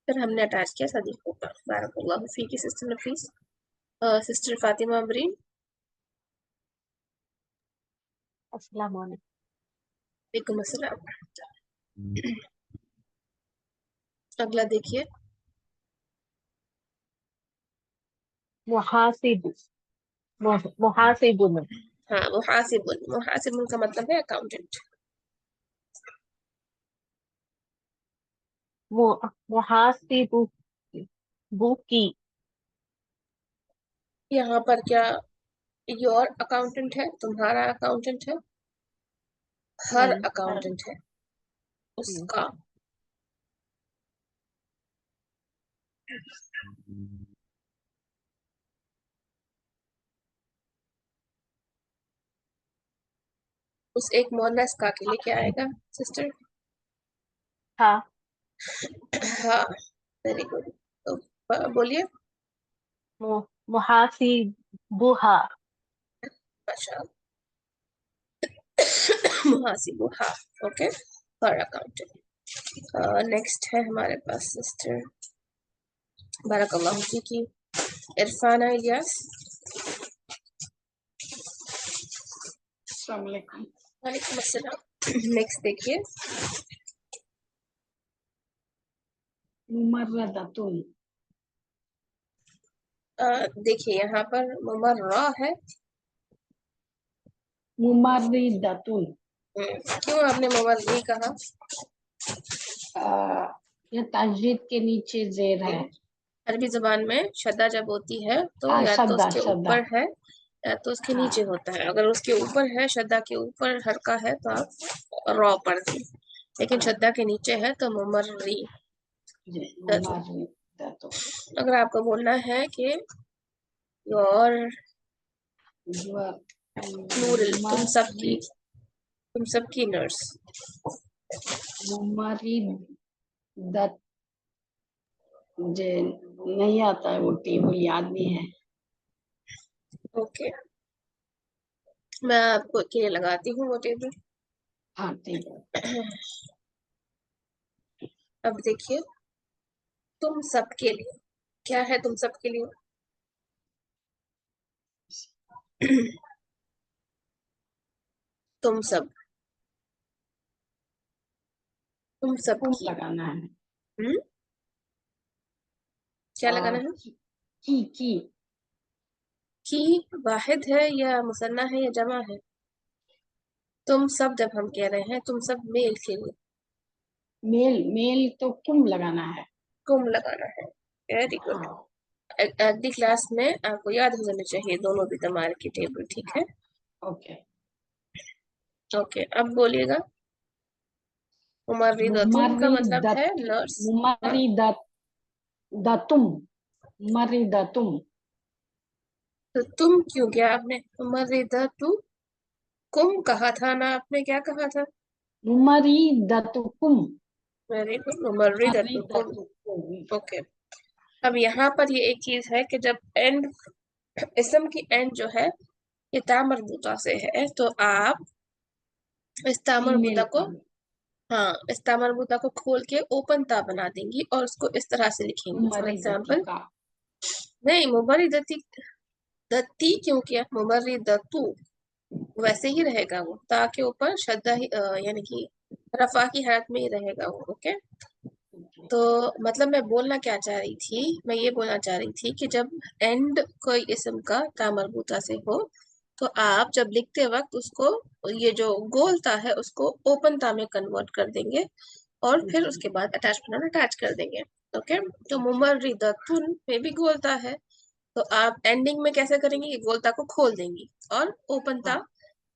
फिर हमने अटैच किया सदीकू का। बारकल्लाहु फीकी सिस्टर नफीस। सिस्टर फातिमा अमरीन। अस्सलाम वालेकुम। वालेकुम अस्सलाम। अगला देखिए। मुहासिब, मुहासिबुन, हाँ, मुहासिबुन। मुहासिबुन का मतलब है अकाउंटेंट। मुहासिबु बुकी, यहाँ पर क्या योर अकाउंटेंट है, तुम्हारा अकाउंटेंट है, हर नहीं अकाउंटेंट है, उसका। उस एक मोनस का के लिए क्या आएगा सिस्टर? हाँ, हाँ, वेरी गुड। तो बोलिए। मुहासिबुहा, माशाल्लाह। मुहासिबु, हाँ, ओके, हर अकाउंटेंट। नेक्स्ट है हमारे पास सिस्टर बारकल्लाहु फीकी इरफाना इलियास। अस्सलाम वालेकुम। वालेकुम अस्सलाम। नेक्स्ट देखिए। मुमर्रदतुन, देखिए यहाँ पर मुमर्रा है। मुमर्रिदतुन, क्यों आपने मुमर्री कहा? यह ताजीद के नीचे जेर है। अरबी जबान में शद्दा जब होती है तो या तो शद्दा उसके शद्दा, ऊपर है या तो उसके हाँ। नीचे होता है। अगर उसके ऊपर है, शद्दा के ऊपर हरका है, तो आप रॉ पढ़ दी, लेकिन शद्दा के नीचे है तो मुमर्री। मुमर्रिदतुन, अगर आपको बोलना है कि योर नूर, तुम सबकी नर्स। मुमर्रिदत जे नहीं आता है, वो टेबल याद नहीं है। ओके, मैं आपको के लिए लगाती हूँ वो टेबल। हाँ, टेबल। अब देखिए, तुम सबके लिए क्या है? तुम सबके लिए तुम सब, तुम कुम सबकी। लगाना है। हम्म, क्या लगाना और है? की की वाहिद है या मुसन्ना है या जमा है? तुम सब जब हम कह रहे हैं तुम सब मेल के लिए मेल मेल तो कुम लगाना है। कुम लगाना है। Very good. हाँ, अगली क्लास में आपको याद हो जाना चाहिए दोनों भी दमार की टेबल। ठीक है, ओके। ओके, अब बोलिएगा। उमर्रिदतुन का मतलब मुमर्रिदत, है नर्स। हाँ, मुमर्रिदत दतुम, मुमर्रिदतुम, तो तुम क्यों किया आपने? उमर्रिदतु कुम कहा था ना आपने, क्या कहा था? मुमर्रिदतुकुम, वेरी गुड, उमर्रिदतुकुम। मुमर्रिदतुकुम। ओके, अब यहाँ पर ये एक चीज है कि जब एंड, इसम की एंड जो है ये ता मरबूता से है, तो आप इस ता फीमेल मरबूता को, का हाँ, इस ता मरबूता को खोल के ओपन ता बना देंगी और उसको इस तरह से लिखेंगी। फॉर मुमर्रिदती एग्जाम्पल, का, नहीं, मुबर्रिदती, दत्ती क्यों किया? मुबर्रिदतु वैसे ही रहेगा, वो ता के ऊपर शद्दा ही यानी कि रफा की हालत में ही रहेगा वो। ओके, तो मतलब मैं बोलना क्या चाह रही थी, मैं ये बोलना चाह रही थी कि जब एंड कोई इसम का ता मरबूता से हो तो आप जब लिखते वक्त उसको, ये जो गोल ता है उसको ओपन ता में कन्वर्ट कर देंगे और फिर उसके बाद अटैच बनाना अटैच कर देंगे। ओके, तो मुमर्रिदतुन में भी गोलता है, तो आप एंडिंग में कैसे करेंगे? ये गोलता को खोल देंगी और ओपन ता हाँ,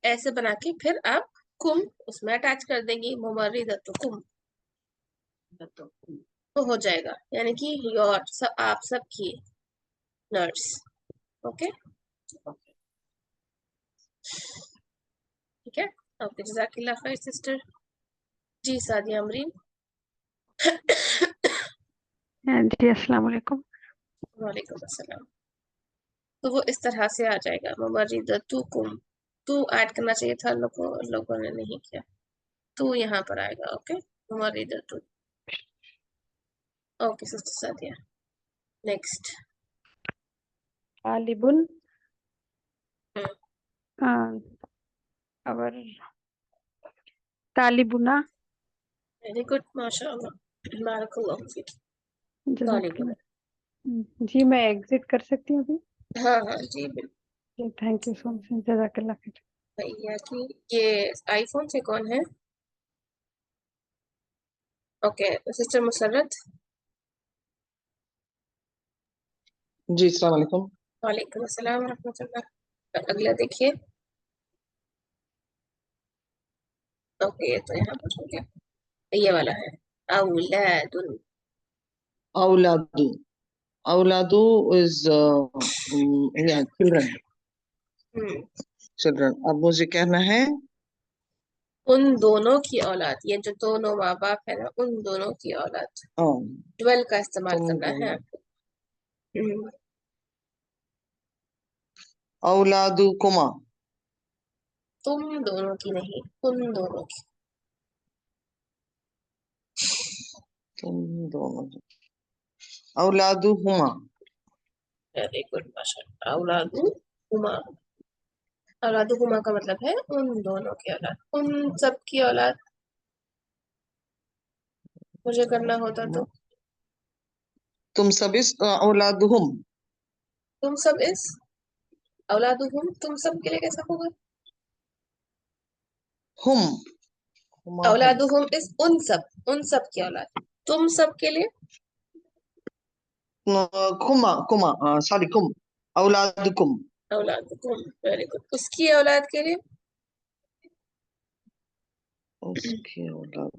ऐसे बना के फिर आप कुम उसमें अटैच कर देंगी, मुमर्रिदतुकुम, दतुकुम। तो हो जाएगा, यानी कि योर सब, आप सब की नर्स। Okay, okay. ठीक है। ओके, जज़ाकिल्लाह खैर सिस्टर। जी सादिया अमरीन। जी अस्सलाम वालेकुम। वालेकुम अस्सलाम। तो वो इस तरह से आ जाएगा, ममरिदतुकुम। तू ऐड करना चाहिए था, लोगों ने नहीं किया। तू यहाँ पर आएगा। ओके, ममरिदतु। Okay sister Sadia, next. तालिबुन और तालिबुना। वेरी गुड, माशाअल्लाह, बारकल्लाहु फीक। जज़ाकल्लाह। तालिबुन। जी मैं एग्जिट कर सकती हूँ अभी? हाँ हाँ जी बिल्कुल। थैंक यू सो मच, जज़ाकल्लाह खैर। भैया की ये आईफोन से कौन है? Okay sister Musarrat. जी अस्सलाम वालेकुम। वालेकुम अस्सलाम रहमतुल्लाह। अगला देखिए। ओके तो यहाँ पर हो गया, ये वाला है औलादुन। औलादू, औलादू is yeah, children, hmm, children। अब मुझे कहना है उन दोनों की औलाद, ये जो दोनों माँ बाप है ना, उन दोनों की औलाद। ड्वेल का इस्तेमाल तुम करना है दोनों, आपको। हम्म, औलादुकुमा, तुम दोनों की नहीं, उन दोनों की। तुम दोनों, औलादुहुमा, वेरी गुड माशाअल्लाह। औलादुहुमा, औलादुहुमा का मतलब है उन दोनों की औलाद, उन सब की औलाद। मुझे करना होता तो तुम सब इस औलादुहुम, तुम सब इस औलादुहुम, तुम सब के लिए कैसा होगा? हुम, हुमा हुम, औलादुहुम इस उन सब की औलाद। तुम सब के लिए कुमा कुमा, सॉरी कुम, औलादुकुम, औलादुकुम। Very good. उसकी औलाद के लिए उसकी औलाद,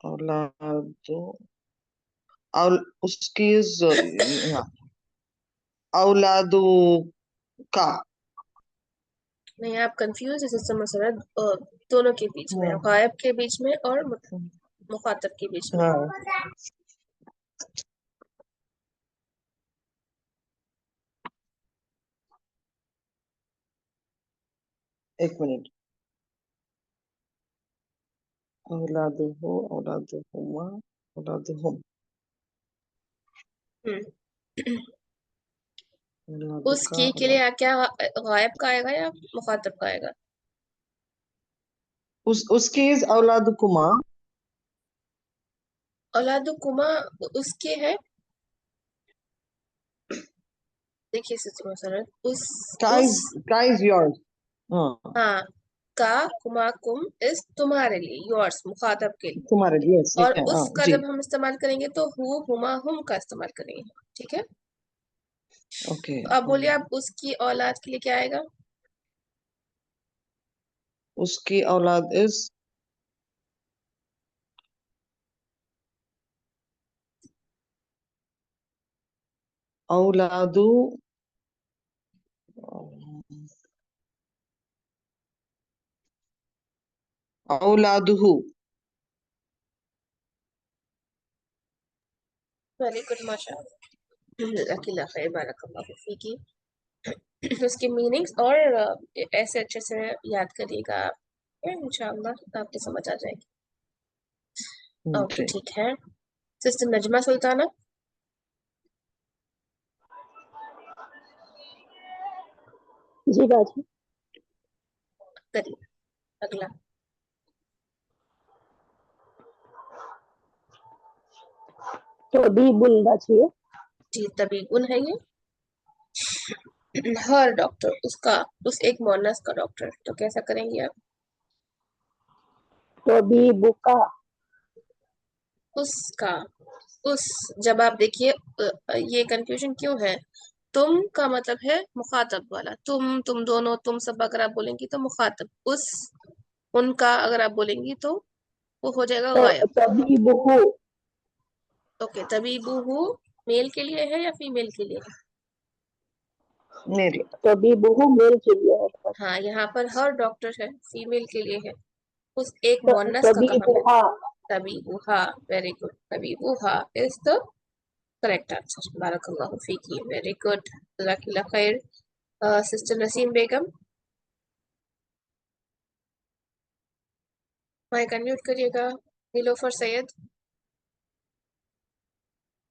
औलादु, उसकी औलादु का, नहीं, आप कंफ्यूज है सिस्टर मसरत। दोनों के बीच में, गायब के बीच में और मुखातब के बीच में। हाँ, एक मिनट, औलादुहु, औलादुहुमा, औलादुहुम, हम्म, औलादुका, उसकी के लिए क्या गायब का आएगा या मुखातब का आएगा? उसकी औलादुकुमा, औलादुकुमा उसके है। देखिए सिस्टर मसरत, का इज योर्स, हाँ हाँ, का कुमा कुम इस तुम्हारे लिए, योर्स मुखातब के लिए। तुम्हारे लिए, यस, और हाँ उसका जी, जब हम इस्तेमाल करेंगे तो हु हुमा हुम का इस्तेमाल करेंगे। ठीक है, ओके। तो अब बोलिए आप उसकी औलाद के लिए क्या आएगा? उसकी औलाद इज औलादु, औलादुहु, वेरी गुड माशाअल्लाह, जज़ाकिल्लाह खैर, बारकल्लाहु फीकी। उसके मीनिंग्स और ऐसे अच्छे से याद करिएगा आप, इंशाअल्लाह आपको समझ आ जाएगी। ओके जी। ठीक है, सिस्टर नजमा सुल्ताना। जी बाजी। करिए अगला। तो भी बुन बाजी है। जी तबीबुन है ये। हर डॉक्टर, उसका, उस एक मोनस का डॉक्टर, तो कैसा करेंगे आप? तो भी बुका। उसका, उस, जब आप देखिए ये कंफ्यूजन क्यों है? तुम का मतलब है मुखातब वाला, तुम दोनों, तुम सब अगर आप बोलेंगी तो मुखातब। उस, उनका अगर आप बोलेंगी तो वो हो जाएगा गायब। तो भी बुहु। ओके, तबीबुहु मेल के लिए है या फीमेल के लिए है? मेरी तो भी बुहु मेल के लिए है। हाँ, यहाँ पर हर डॉक्टर है, फीमेल के लिए है। उस एक मोनस का कहाँ पे? तबीबुहा तबीबुहा। वेरी गुड, तबीबुहा इज द करेक्ट आंसर। बारकल्लाहु फीकी, वेरी गुड, जज़ाकिल्लाह खैर। Sister Nasim Begum, mike unmute करिएगा। नीलोफर सैयद,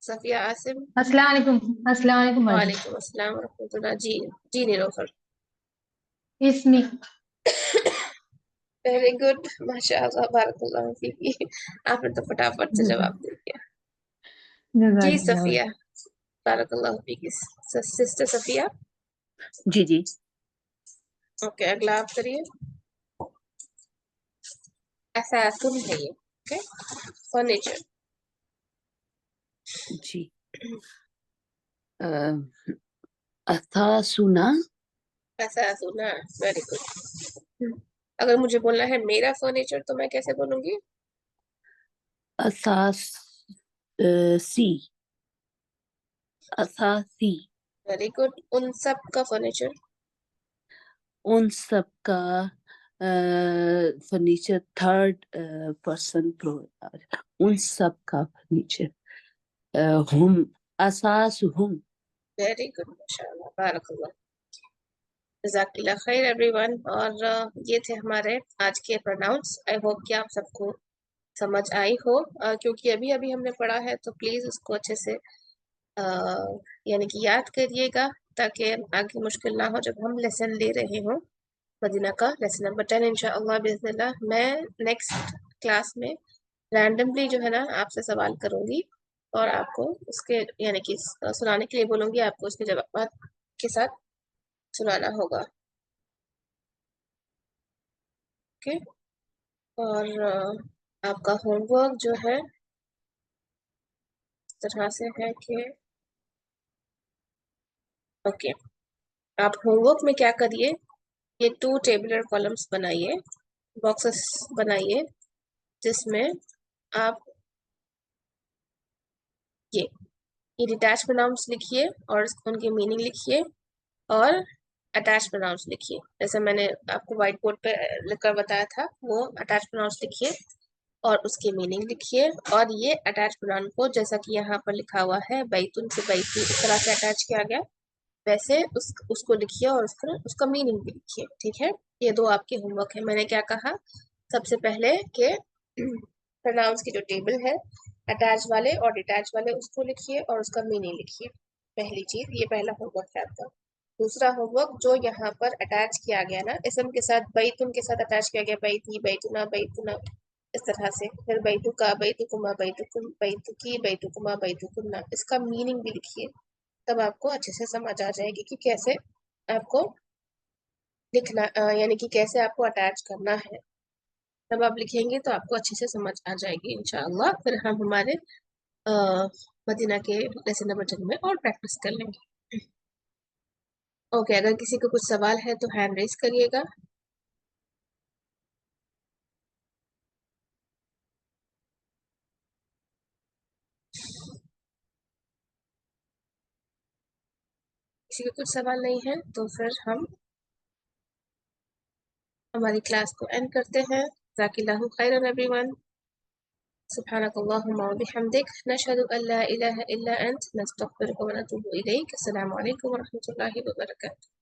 सफिया आसिम, अस्सलाम वालेकुम भाजी। वालेकुम अस्सलाम वरहमतुल्लाह। जी जी नीलोफर, इसमी वेरी गुड, माशाअल्लाह, बारकल्लाहु फीकी। आपने तो फटाफट से जवाब दे दिया। जी जज़ाकल्लाह। सफिया, बारकल्लाहु फीकी। सिस्टर सफिया, जी जी। ओके, अगला आप करिए। असासुन है ये, ओके, फर्नीचर। जी। अथासुना असासुना, वेरी गुड। अगर मुझे बोलना है मेरा फर्नीचर तो मैं कैसे बोलूंगी? असास सी असासी। Very good. उन सब का फर्नीचर। उन सब का फर्नीचर थर्ड पर्सन प्लूरल। उन सब का फर्नीचर हम असासुहुम। वेरी गुड, माशाअल्लाह, बारकल्लाह, जज़ाकिल्लाह खैर एवरीवन। और ये थे हमारे आज के प्रोनाउंस। आई होप कि आप सबको समझ आई हो, क्योंकि अभी अभी हमने पढ़ा है, तो प्लीज उसको अच्छे से यानी कि याद करिएगा, ताकि आगे मुश्किल ना हो जब हम लेसन ले रहे हो। मदीना का लेसन नंबर 10 इंशाअल्लाह बिस्मिल्लाह। मैं नेक्स्ट क्लास में रैंडमली जो है ना आपसे सवाल करूंगी, और आपको उसके यानी कि सुनाने के लिए बोलूंगी, आपको उसके जवाब के साथ सुनाना होगा। ओके, और आपका होमवर्क जो है इस तरह से है कि ओके, आप होमवर्क में क्या करिए, ये 2 टेबुलर कॉलम्स बनाइए, बॉक्सेस बनाइए, जिसमें आप ये डिटैच प्रोनाउंस लिखिए और उनकी मीनिंग लिखिए, और अटैच प्रोनाउंस लिखिए। जैसे मैंने आपको व्हाइट बोर्ड पे लिखकर बताया था, वो अटैच प्रोनाउंस लिखिए और उसकी मीनिंग लिखिए। और ये अटैच प्रोनाउन को, जैसा कि यहाँ पर लिखा हुआ है बैतुन से बैतू इस तरह से अटैच किया गया, वैसे उसको लिखिए और उसका मीनिंग भी लिखिए। ठीक है, ये 2 आपके होमवर्क है। मैंने क्या कहा सबसे पहले कि प्रोनाउंस की जो टेबल है, अटैच वाले और डिटैच वाले, उसको लिखिए और उसका मीनिंग लिखिए। पहली चीज, ये पहला होमवर्क है आपका। दूसरा होमवर्क जो यहाँ पर अटैच किया गया ना, इसम के साथ बैतुन के साथ अटैच किया गया, बैती बैतुना बैतुना इस तरह से, फिर बैतुका बैतुकुमा बैतुकुम बैतुकी बैतुकुमा बैतुकुन्ना, इसका मीनिंग भी लिखिए। तब आपको अच्छे से समझ आ जाएगी कि कैसे आपको लिखना, यानी कि कैसे आपको अटैच करना है। तब आप लिखेंगे तो आपको अच्छे से समझ आ जाएगी इंशाअल्लाह। फिर हम हमारे मदीना के लेसन नंबर 10 में और प्रैक्टिस कर लेंगे। ओके, अगर किसी को कुछ सवाल है तो हैंड रेज करिएगा। किसी को कुछ सवाल नहीं है तो फिर हम हमारी क्लास को एंड करते हैं। जज़ाकिल्लाहु खैरन एवरीवन। सुब्हानकल्लाहुम्मा व बिहम्दिक, नशहदु अल्ला इलाहा इल्ला अंत, नस्तगफिरुका व नतूबु इलैक। अस्सलामु अलैकुम व रहमतुल्लाहि व बरकातुहू।